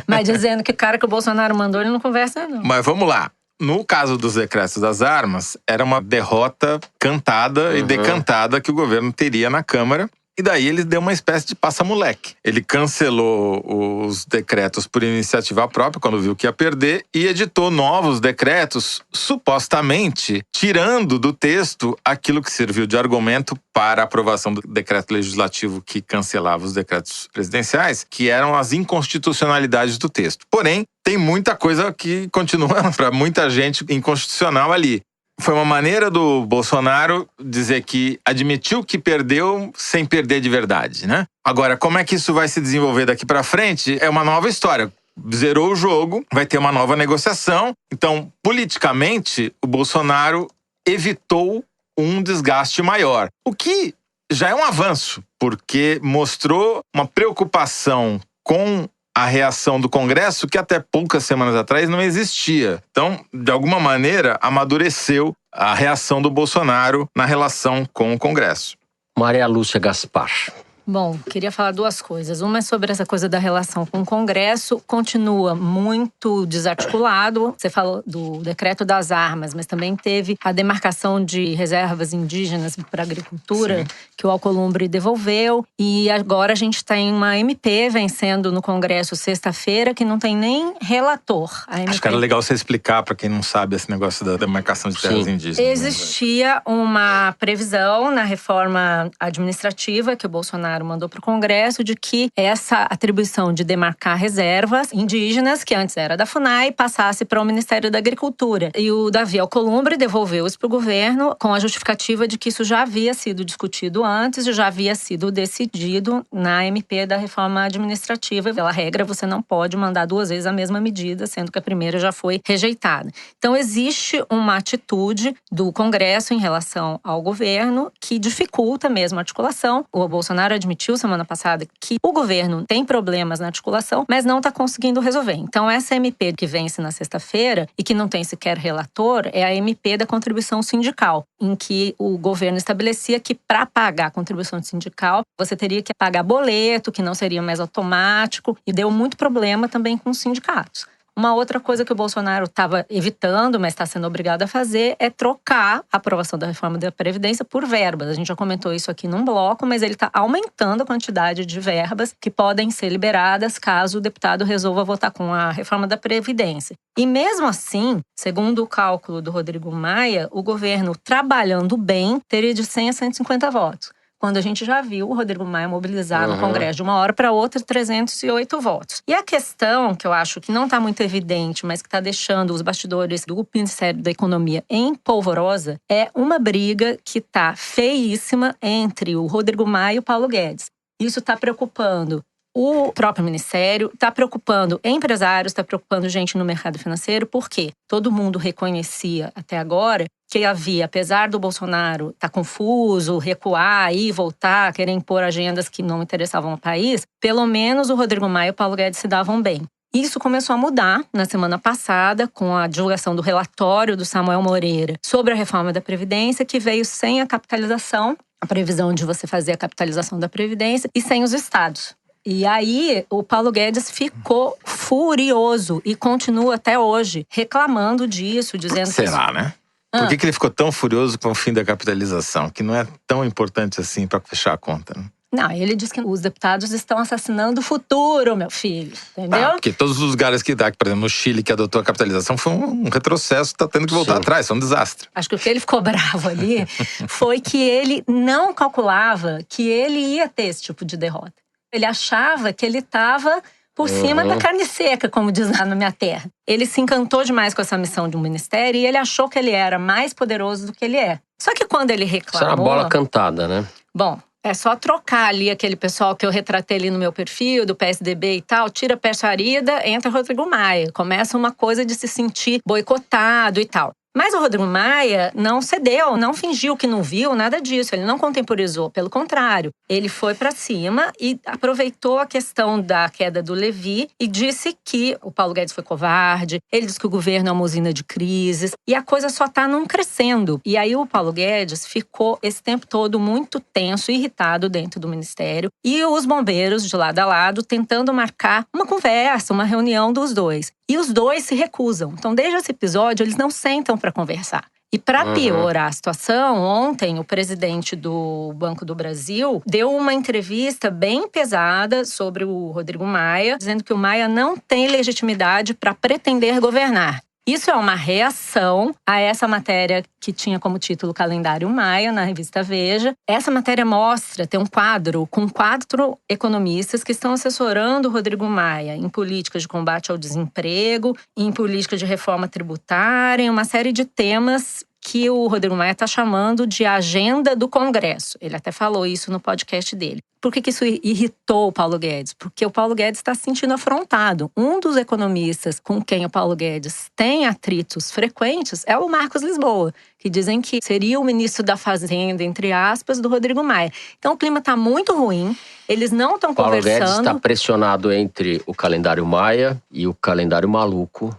Mas dizendo que o cara que o Bolsonaro mandou, ele não conversa, não. Mas vamos lá. No caso dos decretos das armas, era uma derrota cantada e decantada que o governo teria na Câmara. E daí ele deu uma espécie de passa-moleque. Ele cancelou os decretos por iniciativa própria, quando viu que ia perder, e editou novos decretos, supostamente tirando do texto aquilo que serviu de argumento para a aprovação do decreto legislativo que cancelava os decretos presidenciais, que eram as inconstitucionalidades do texto. Porém, tem muita coisa que continua, para muita gente, inconstitucional ali. Foi uma maneira do Bolsonaro dizer que admitiu que perdeu sem perder de verdade, né? Agora, como é que isso vai se desenvolver daqui para frente? É uma nova história. Zerou o jogo, vai ter uma nova negociação. Então, politicamente, o Bolsonaro evitou um desgaste maior. O que já é um avanço, porque mostrou uma preocupação com a reação do Congresso que até poucas semanas atrás não existia. Então, de alguma maneira, amadureceu a reação do Bolsonaro na relação com o Congresso. Maria Lúcia Gaspar. Bom, queria falar duas coisas. Uma é sobre essa coisa da relação com o Congresso. Continua muito desarticulado. Você falou do decreto das armas, mas também teve a demarcação de reservas indígenas para a agricultura, que o Alcolumbre devolveu. E agora a gente tem uma MP vencendo no Congresso sexta-feira, que não tem nem relator. Acho que era legal você explicar para quem não sabe esse negócio da demarcação de terras indígenas. Existia uma previsão na reforma administrativa que o Bolsonaro Bolsonaro mandou para o Congresso de que essa atribuição de demarcar reservas indígenas, que antes era da FUNAI, passasse para o Ministério da Agricultura. E o Davi Alcolumbre devolveu isso para o governo com a justificativa de que isso já havia sido discutido antes e já havia sido decidido na MP da reforma administrativa. Pela regra, você não pode mandar 2 vezes a mesma medida, sendo que a primeira já foi rejeitada. Então, existe uma atitude do Congresso em relação ao governo que dificulta mesmo a articulação. O Bolsonaro admitiu semana passada que o governo tem problemas na articulação, mas não está conseguindo resolver. Então, essa MP que vence na sexta-feira e que não tem sequer relator é a MP da contribuição sindical, em que o governo estabelecia que para pagar a contribuição sindical, você teria que pagar boleto, que não seria mais automático, e deu muito problema também com os sindicatos. Uma outra coisa que o Bolsonaro estava evitando, mas está sendo obrigado a fazer, é trocar a aprovação da reforma da Previdência por verbas. A gente já comentou isso aqui num bloco, mas ele está aumentando a quantidade de verbas que podem ser liberadas caso o deputado resolva votar com a reforma da Previdência. E mesmo assim, segundo o cálculo do Rodrigo Maia, o governo, trabalhando bem, teria de 100 a 150 votos. Quando a gente já viu o Rodrigo Maia mobilizar no Congresso de uma hora para outra 308 votos. E a questão que eu acho que não está muito evidente, mas que está deixando os bastidores do Ministério da Economia em polvorosa, é uma briga que está feíssima entre o Rodrigo Maia e o Paulo Guedes. Isso está preocupando o próprio Ministério, está preocupando empresários, está preocupando gente no mercado financeiro, porque todo mundo reconhecia até agora que havia, apesar do Bolsonaro estar confuso, recuar, ir, voltar, querer impor agendas que não interessavam ao país, pelo menos o Rodrigo Maia e o Paulo Guedes se davam bem. Isso começou a mudar na semana passada com a divulgação do relatório do Samuel Moreira sobre a reforma da Previdência, que veio sem a capitalização, a previsão de você fazer a capitalização da Previdência, e sem os estados. E aí, o Paulo Guedes ficou furioso e continua até hoje reclamando disso, dizendo que… Será, né? Por que ele ficou tão furioso com o fim da capitalização? Que não é tão importante assim para fechar a conta, né? Não, ele diz que os deputados estão assassinando o futuro, meu filho, entendeu? Porque todos os lugares que dá, por exemplo, no Chile, que adotou a capitalização, foi um retrocesso, tá tendo que voltar atrás, foi um desastre. Acho que o que ele ficou bravo ali foi que ele não calculava que ele ia ter esse tipo de derrota. Ele achava que ele estava por cima da carne seca, como diz lá na minha terra. Ele se encantou demais com essa missão de um ministério e ele achou que ele era mais poderoso do que ele é. Só que quando ele reclamou… Isso era bola cantada, né? Bom, é só trocar ali aquele pessoal que eu retratei ali no meu perfil, do PSDB e tal, tira a Pecharida, entra Rodrigo Maia. Começa uma coisa de se sentir boicotado e tal. Mas o Rodrigo Maia não cedeu, não fingiu que não viu, nada disso. Ele não contemporizou, pelo contrário. Ele foi para cima e aproveitou a questão da queda do Levi e disse que o Paulo Guedes foi covarde, ele disse que o governo é uma usina de crises e a coisa só está num crescendo. E aí o Paulo Guedes ficou esse tempo todo muito tenso e irritado dentro do ministério e os bombeiros de lado a lado tentando marcar uma conversa, uma reunião dos dois. E os dois se recusam. Então, desde esse episódio, eles não sentam para conversar. E para piorar a situação, ontem o presidente do Banco do Brasil deu uma entrevista bem pesada sobre o Rodrigo Maia, dizendo que o Maia não tem legitimidade para pretender governar. Isso é uma reação a essa matéria que tinha como título Calendário Maia, na revista Veja. Essa matéria mostra, tem um quadro com 4 economistas que estão assessorando o Rodrigo Maia em políticas de combate ao desemprego, em políticas de reforma tributária, em uma série de temas que o Rodrigo Maia está chamando de agenda do Congresso. Ele até falou isso no podcast dele. Por que isso irritou o Paulo Guedes? Porque o Paulo Guedes está se sentindo afrontado. Um dos economistas com quem o Paulo Guedes tem atritos frequentes é o Marcos Lisboa, que dizem que seria o ministro da Fazenda, entre aspas, do Rodrigo Maia. Então o clima está muito ruim, eles não estão conversando. Paulo Guedes está pressionado entre o calendário Maia e o calendário maluco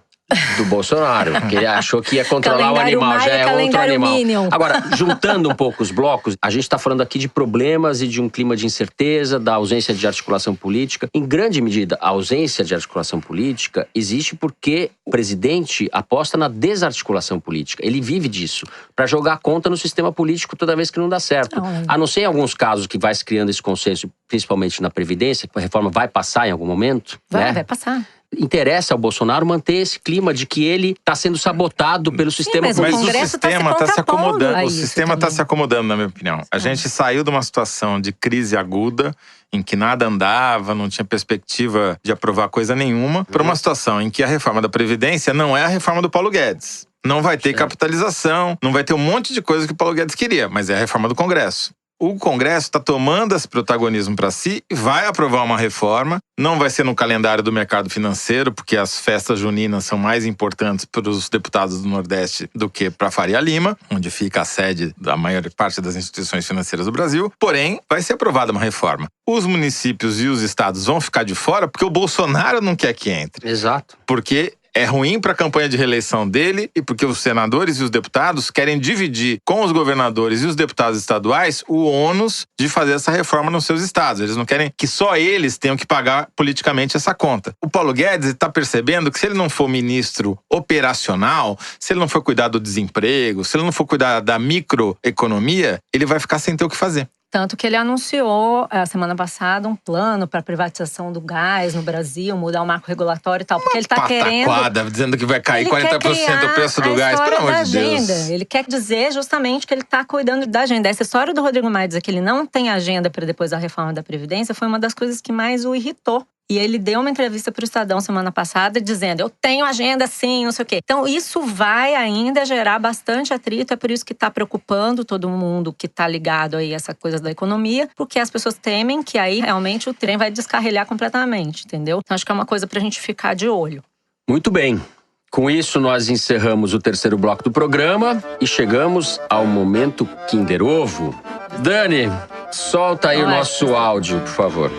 do Bolsonaro, porque ele achou que ia controlar o animal, Maia, já é outro animal. Minion. Agora, juntando um pouco os blocos, a gente está falando aqui de problemas e de um clima de incerteza, da ausência de articulação política. Em grande medida, a ausência de articulação política existe porque o presidente aposta na desarticulação política. Ele vive disso, para jogar conta no sistema político toda vez que não dá certo. A não ser em alguns casos que vai se criando esse consenso, principalmente na Previdência, que a reforma vai passar em algum momento. Vai passar. interessa ao Bolsonaro manter esse clima de que ele está sendo sabotado pelo sistema mas o político. Congresso o sistema está se acomodando. O isso sistema está também. se acomodando, na minha opinião. A gente saiu de uma situação de crise aguda, em que nada andava, não tinha perspectiva de aprovar coisa nenhuma, para uma situação em que a reforma da Previdência não é a reforma do Paulo Guedes. Não vai ter capitalização, não vai ter um monte de coisa que o Paulo Guedes queria, mas é a reforma do Congresso. O Congresso está tomando esse protagonismo para si e vai aprovar uma reforma. Não vai ser no calendário do mercado financeiro, porque as festas juninas são mais importantes para os deputados do Nordeste do que para Faria Lima, onde fica a sede da maior parte das instituições financeiras do Brasil. Porém, vai ser aprovada uma reforma. Os municípios e os estados vão ficar de fora porque o Bolsonaro não quer que entre. Exato. Porque é ruim para a campanha de reeleição dele e porque os senadores e os deputados querem dividir com os governadores e os deputados estaduais o ônus de fazer essa reforma nos seus estados. Eles não querem que só eles tenham que pagar politicamente essa conta. O Paulo Guedes está percebendo que se ele não for ministro operacional, se ele não for cuidar do desemprego, se ele não for cuidar da microeconomia, ele vai ficar sem ter o que fazer. Tanto que ele anunciou, a semana passada, um plano para a privatização do gás no Brasil, mudar o marco regulatório e tal. Porque ele está querendo… Pataquada, dizendo que vai cair Ele 40% quer o preço do criar gás, a pelo história amor de da Deus. agenda. Ele quer dizer justamente que ele está cuidando da agenda. Essa história do Rodrigo Maia dizer que ele não tem agenda para depois da reforma da Previdência foi uma das coisas que mais o irritou. E ele deu uma entrevista para o Estadão semana passada dizendo: eu tenho agenda sim, não sei o quê. Então isso vai ainda gerar bastante atrito. É por isso que está preocupando todo mundo que está ligado aí a essa coisa da economia. Porque as pessoas temem que aí realmente o trem vai descarrilhar completamente, entendeu? Então acho que é uma coisa para a gente ficar de olho. Muito bem. Com isso, nós encerramos o terceiro bloco do programa e chegamos ao momento Kinder Ovo. Dani, solta aí o nosso áudio, por favor.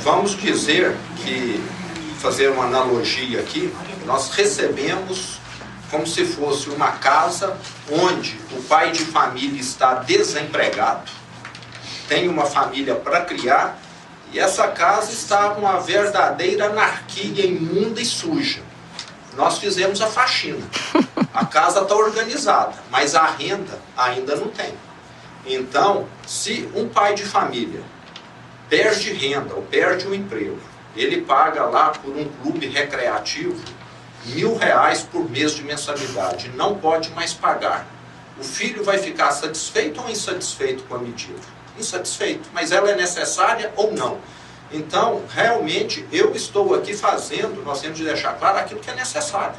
Vamos dizer que, fazer uma analogia aqui, nós recebemos como se fosse uma casa onde o pai de família está desempregado, tem uma família para criar e essa casa está uma verdadeira anarquia imunda e suja. Nós fizemos a faxina. A casa está organizada, mas a renda ainda não tem. Então, se um pai de família perde renda ou perde um emprego, ele paga lá por um clube recreativo R$1.000 por mês de mensalidade, não pode mais pagar. O filho vai ficar satisfeito ou insatisfeito com a medida? Insatisfeito, mas ela é necessária ou não? Então, realmente, eu estou aqui fazendo, nós temos de deixar claro aquilo que é necessário.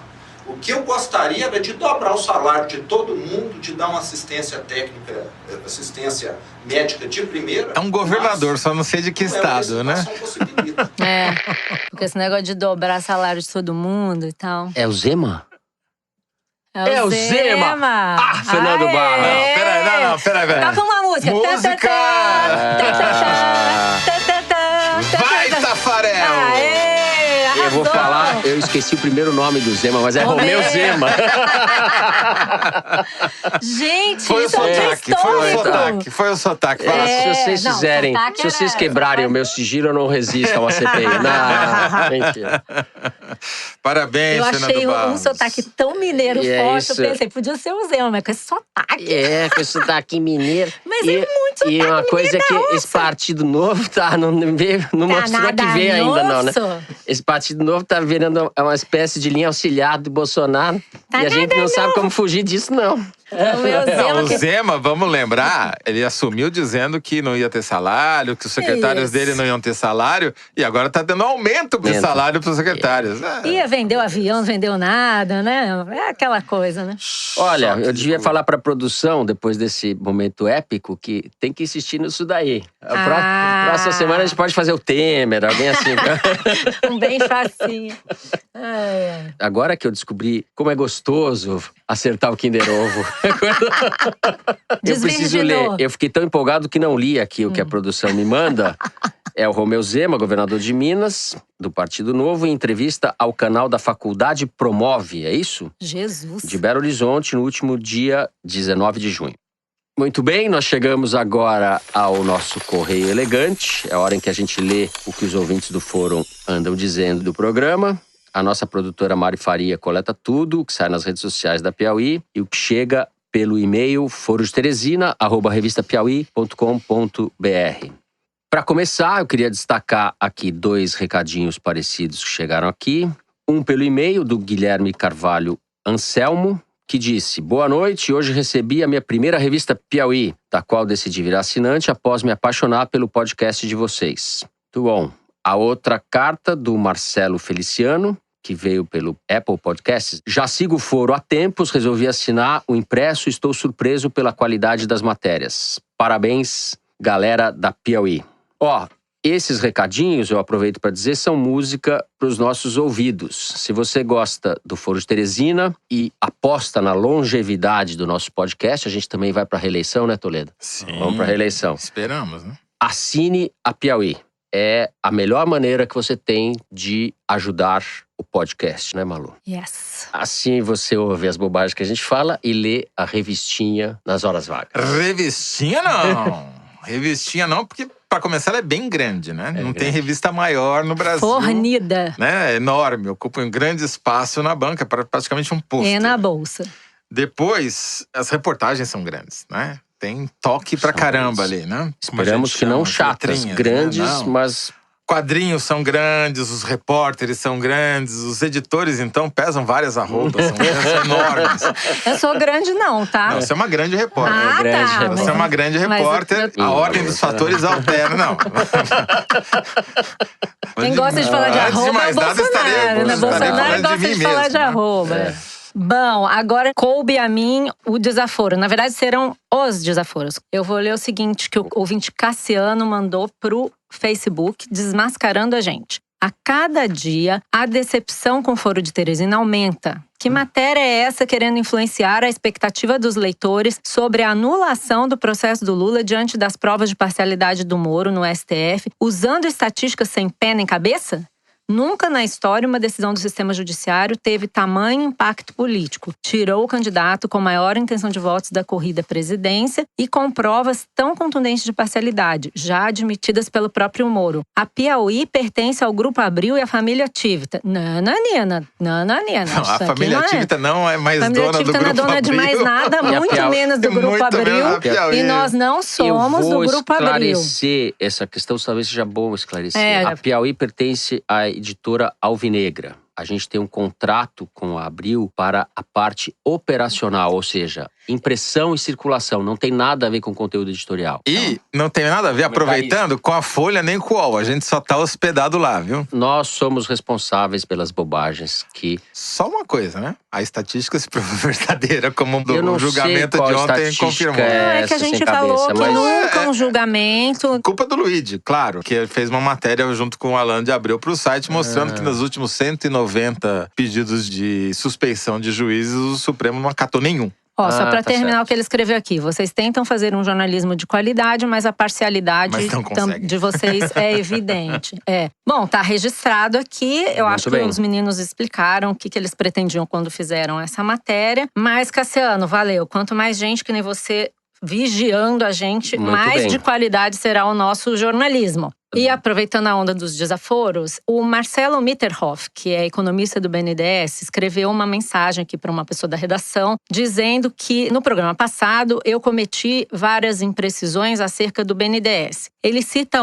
O que eu gostaria era de dobrar o salário de todo mundo, de dar uma assistência técnica, assistência médica de primeira. É um governador, só não sei de que estado, né? Porque esse negócio de dobrar salário de todo mundo e tal. É o Zema? É o Zema! Ah, Fernando Barra! Não, peraí. Toca uma música! Música! Vai, Tafarel! Aê! Eu vou falar, eu esqueci o primeiro nome do Zema, mas é Romeu Zema. Gente, Foi o isso é sotaque, foi o sotaque. Fala assim. Se vocês fizerem, se vocês quebrarem o meu sigilo, eu não resisto a uma CPI. Não, mentira. Parabéns, eu Fernando achei Barros. um sotaque tão mineiro forte, eu pensei, podia ser o Zema, mas com esse sotaque. Com esse sotaque mineiro. Mas é muito sotaque E uma coisa que esse Partido Novo não veio, não mostrou que veio ainda não, né? Esse Partido Novo tá virando uma espécie de linha auxiliar do Bolsonaro. E a gente não sabe como fugir disso, não. O Zema, vamos lembrar, ele assumiu dizendo que não ia ter salário, que os secretários dele não iam ter salário, e agora tá dando aumento de salário para os secretários. Vendeu avião, não vendeu nada, né? É aquela coisa, né? Olha, eu devia falar pra produção, depois desse momento épico, que tem que insistir nisso daí. Próxima semana a gente pode fazer o Temer, alguém assim. Um bem facinho. Agora que eu descobri como é gostoso acertar o Kinder Ovo. Eu preciso ler. Eu fiquei tão empolgado que não li aqui o que a produção me manda. É o Romeu Zema, governador de Minas, do Partido Novo, em entrevista ao canal da Faculdade Promove, é isso? Jesus! De Belo Horizonte, no último dia 19 de junho. Muito bem, nós chegamos agora ao nosso Correio Elegante. É a hora em que a gente lê o que os ouvintes do Fórum andam dizendo do programa. A nossa produtora Mari Faria coleta tudo o que sai nas redes sociais da Piauí e o que chega pelo e-mail forodeteresina@revistapiauí.com.br. Para começar, eu queria destacar aqui 2 recadinhos parecidos que chegaram aqui. Um pelo e-mail do Guilherme Carvalho Anselmo, que disse: boa noite, hoje recebi a minha primeira revista Piauí, da qual decidi virar assinante após me apaixonar pelo podcast de vocês. Muito bom. A outra carta do Marcelo Feliciano, que veio pelo Apple Podcasts. Já sigo o foro há tempos, resolvi assinar o impresso e estou surpreso pela qualidade das matérias. Parabéns, galera da Piauí. Esses recadinhos, eu aproveito para dizer, são música para os nossos ouvidos. Se você gosta do Foro de Teresina e aposta na longevidade do nosso podcast, a gente também vai para a reeleição, né, Toledo? Sim. Vamos para a reeleição. Esperamos, né? Assine a Piauí. É a melhor maneira que você tem de ajudar o podcast, né, Malu? Yes. Assim você ouve as bobagens que a gente fala e lê a revistinha nas horas vagas. Revistinha não! Revistinha não, porque pra começar ela é bem grande, né? Não grande. Tem revista maior no Brasil. Fornida. Né? É enorme, ocupa um grande espaço na banca, praticamente um pôster. E na bolsa. Depois, as reportagens são grandes, né? Tem toque pra caramba ali, né? Como a Esperamos gente que não chama, chatas, letrinhas, grandes, né? Não. mas… Quadrinhos são grandes, os repórteres são grandes, os editores, então, pesam várias arrobas, são enormes. Eu sou grande não, tá? Não, você é uma grande repórter. Ah, grande tá. repórter. Você é uma grande Mas repórter, a ordem dos fatores altera, não. Quem gosta de falar de Antes de arroba é o mais nada, Bolsonaro, né? estarei Bolsonaro falando gosta de de mim falar mesmo, de né? arroba. Bom, agora coube a mim o desaforo. Na verdade, serão os desaforos. Eu vou ler o seguinte que o ouvinte Cassiano mandou pro Facebook, desmascarando a gente. A cada dia, a decepção com o Foro de Teresina aumenta. Que matéria é essa querendo influenciar a expectativa dos leitores sobre a anulação do processo do Lula diante das provas de parcialidade do Moro no STF, usando estatísticas sem pé nem cabeça? Nunca na história uma decisão do sistema judiciário teve tamanho impacto político. Tirou o candidato com maior intenção de votos da corrida à presidência e com provas tão contundentes de parcialidade, já admitidas pelo próprio Moro. A Piauí pertence ao Grupo Abril e à família Tivita. Nananina. Não, a família Tivita não é mais dona do Grupo Abril. A família Tivita não é dona de mais nada, muito menos do Grupo Abril. E nós não somos do Grupo Abril. Eu vou esclarecer essa questão, talvez seja bom esclarecer. A Piauí pertence à editora Alvinegra. A gente tem um contrato com a Abril para a parte operacional, ou seja, impressão e circulação. Não tem nada a ver com conteúdo editorial. E não tem nada a ver, aproveitando, com a Folha nem com o UOL. A gente só tá hospedado lá, viu? Nós somos responsáveis pelas bobagens que… Só uma coisa, né? A estatística se provou verdadeira, como o julgamento de ontem confirmou. É que a gente falou que nunca um julgamento… Culpa do Luigi, claro, que fez uma matéria junto com o Alan de Abreu pro site, mostrando que nos últimos 190 pedidos de suspeição de juízes, o Supremo não acatou nenhum. Ó, só pra terminar certo. o que ele escreveu aqui. Vocês tentam fazer um jornalismo de qualidade, mas a parcialidade de vocês é evidente. Bom, tá registrado aqui. Eu acho que os meninos explicaram o que eles pretendiam quando fizeram essa matéria. Mas, Cassiano, valeu. Quanto mais gente que nem você vigiando a gente, mais de qualidade será o nosso jornalismo. E aproveitando a onda dos desaforos, o Marcelo Mitterhoff, que é economista do BNDES, escreveu uma mensagem aqui para uma pessoa da redação, dizendo que no programa passado eu cometi várias imprecisões acerca do BNDES. Ele cita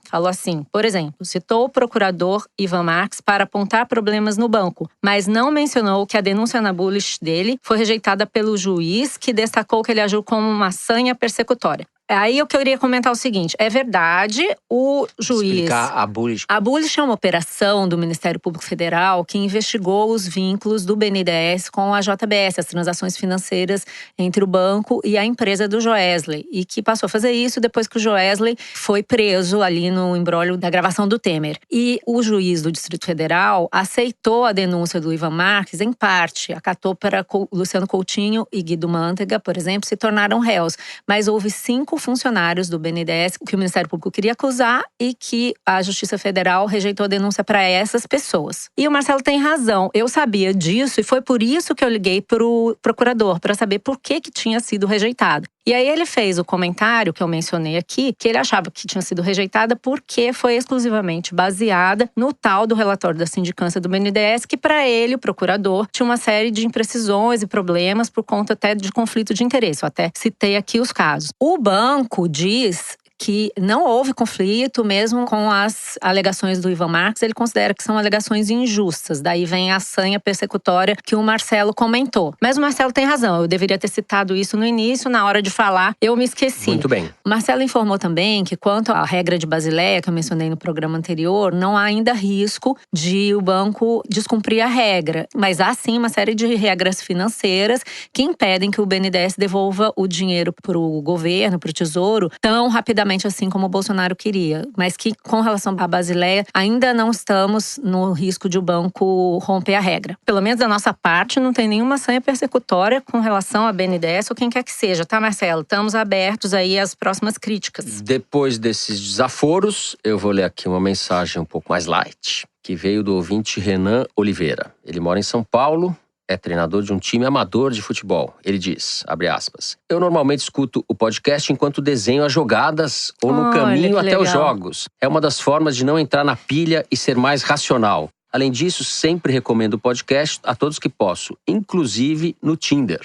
falou assim, por exemplo, citou o procurador Ivan Marques para apontar problemas no banco, mas não mencionou que a denúncia na Bullish dele foi rejeitada pelo juiz, que destacou que ele agiu como uma sanha persecutória. Aí eu queria comentar o seguinte, é verdade, o juiz… Explicar a Bullish. A Bullish é uma operação do Ministério Público Federal que investigou os vínculos do BNDES com a JBS, as transações financeiras entre o banco e a empresa do Joesley. E que passou a fazer isso depois que o Joesley foi preso ali no imbróglio da gravação do Temer. E o juiz do Distrito Federal aceitou a denúncia do Ivan Marques em parte. Acatou para Luciano Coutinho e Guido Mantega, por exemplo, se tornaram réus. Mas houve 5 funcionários do BNDES que o Ministério Público queria acusar e que a Justiça Federal rejeitou a denúncia para essas pessoas. E o Marcelo tem razão. Eu sabia disso e foi por isso que eu liguei pro procurador, para saber por que tinha sido rejeitado. E aí ele fez o comentário que eu mencionei aqui, que ele achava que tinha sido rejeitada porque foi exclusivamente baseada no tal do relatório da sindicância do BNDES, que para ele, o procurador, tinha uma série de imprecisões e problemas por conta até de conflito de interesse. Eu até citei aqui os casos. O banco diz que não houve conflito mesmo com as alegações do Ivan Marques. Ele considera que são alegações injustas. Daí vem a sanha persecutória que o Marcelo comentou. Mas o Marcelo tem razão. Eu deveria ter citado isso no início, na hora de falar, eu me esqueci. Muito bem. O Marcelo informou também que quanto à regra de Basileia, que eu mencionei no programa anterior, não há ainda risco de o banco descumprir a regra. Mas há sim uma série de regras financeiras que impedem que o BNDES devolva o dinheiro para o governo, para o Tesouro, tão rapidamente assim como o Bolsonaro queria. Mas que, com relação à Basileia, ainda não estamos no risco de o banco romper a regra. Pelo menos da nossa parte, não tem nenhuma sanha persecutória com relação à BNDES ou quem quer que seja, tá, Marcelo? Estamos abertos aí às próximas críticas. Depois desses desaforos, eu vou ler aqui uma mensagem um pouco mais light, que veio do ouvinte Renan Oliveira. Ele mora em São Paulo, é treinador de um time amador de futebol. Ele diz, abre aspas, eu normalmente escuto o podcast enquanto desenho as jogadas ou no caminho até legal. os jogos. É uma das formas de não entrar na pilha e ser mais racional. Além disso, sempre recomendo o podcast a todos que posso, inclusive no Tinder.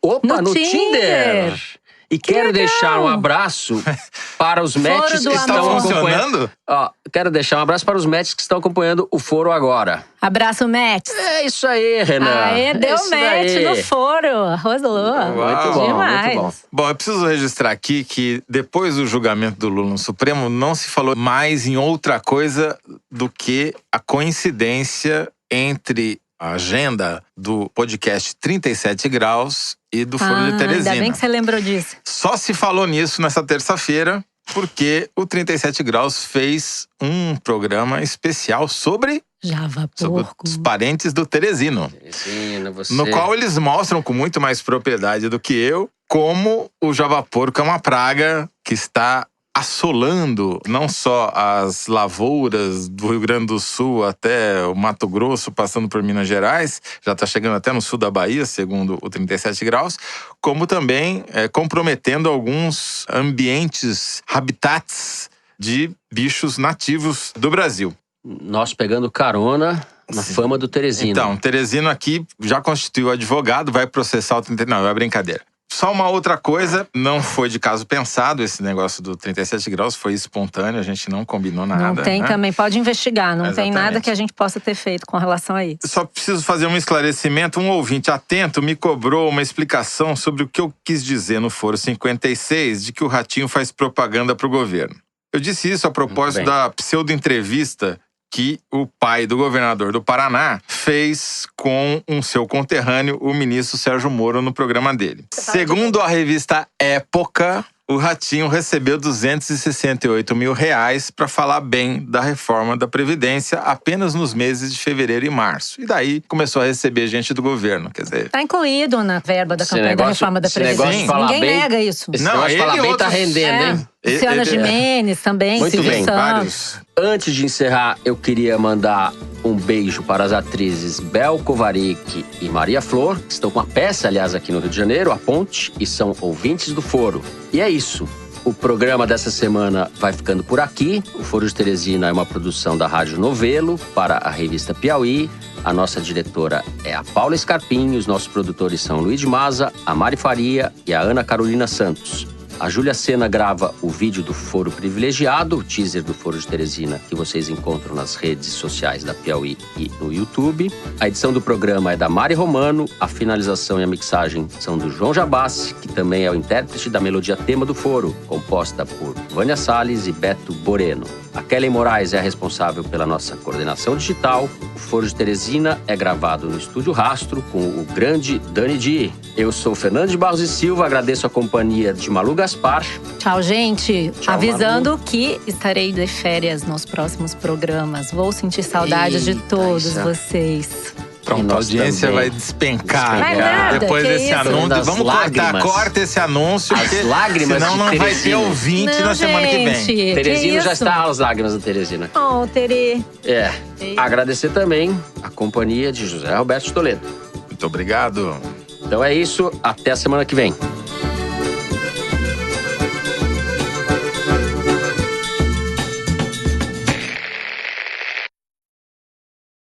Opa, no Tinder! E quero deixar um abraço para os matches que estão acompanhando. Quero deixar um abraço para os matches que estão acompanhando o Foro agora. Abraço, Match. É isso aí, Renan. Aê, deu match no Foro. Arrasou. Muito bom, demais. muito bom. Bom, eu preciso registrar aqui que depois do julgamento do Lula no Supremo, não se falou mais em outra coisa do que a coincidência entre a agenda do podcast 37 Graus e do Foro de Teresina. Ainda bem que você lembrou disso. Só se falou nisso nessa terça-feira, porque o 37 Graus fez um programa especial sobre os parentes do Teresino. Teresina, você... No qual eles mostram com muito mais propriedade do que eu como o javaporco é uma praga que está assolando não só as lavouras do Rio Grande do Sul até o Mato Grosso, passando por Minas Gerais, já está chegando até no sul da Bahia, segundo o 37 Graus, como também comprometendo alguns ambientes, habitats de bichos nativos do Brasil. Nós pegando carona na fama do Teresino. Então, Teresino aqui já constituiu advogado, vai processar o 39, é brincadeira. Só uma outra coisa, não foi de caso pensado esse negócio do 37 graus, foi espontâneo, a gente não combinou nada. Não tem também, pode investigar, não tem nada que a gente possa ter feito com relação a isso. Só preciso fazer um esclarecimento, um ouvinte atento me cobrou uma explicação sobre o que eu quis dizer no Foro 56, de que o Ratinho faz propaganda pro governo. Eu disse isso a propósito da pseudo-entrevista que o pai do governador do Paraná fez com um seu conterrâneo, o ministro Sérgio Moro, no programa dele. Segundo a revista Época, o Ratinho recebeu R$268 mil para falar bem da reforma da Previdência apenas nos meses de fevereiro e março. E daí começou a receber gente do governo, quer dizer... Está incluído na verba da campanha da reforma da Previdência. Ninguém nega isso. Esse negócio de falar bem tá rendendo, hein? Luciana Gimenez também, muito bem. Vários. Antes de encerrar, eu queria mandar um beijo para as atrizes Bel Kovarik e Maria Flor, que estão com a peça, aliás, aqui no Rio de Janeiro, A Ponte, e são ouvintes do Foro. E é isso. O programa dessa semana vai ficando por aqui. O Foro de Teresina é uma produção da Rádio Novelo para a revista Piauí. A nossa diretora é a Paula Scarpim. Os nossos produtores são Luiz de Maza, a Mari Faria e a Ana Carolina Santos. A Júlia Sena grava o vídeo do Foro Privilegiado, o teaser do Foro de Teresina, que vocês encontram nas redes sociais da Piauí e no YouTube. A edição do programa é da Mari Romano, a finalização e a mixagem são do João Jabassi, que também é o intérprete da melodia tema do Foro, composta por Vânia Salles e Beto Boreno. A Kelly Moraes é a responsável pela nossa coordenação digital. O Foro de Teresina é gravado no Estúdio Rastro com o grande Dani Di. Eu sou Fernando de Barros e Silva, agradeço a companhia de Malu Gaspar. Tchau, gente. Tchau, avisando Malu, que estarei de férias nos próximos programas. Vou sentir saudade de todos vocês. Pronto, a audiência vai despencar. Vai nada, depois desse anúncio. Vamos corta esse anúncio. As lágrimas senão não vai ter ouvinte na semana que vem. Teresino já está às lágrimas da Teresina. Oh, Tere. Agradecer também a companhia de José Roberto Toledo. Muito obrigado. Então é isso, até a semana que vem.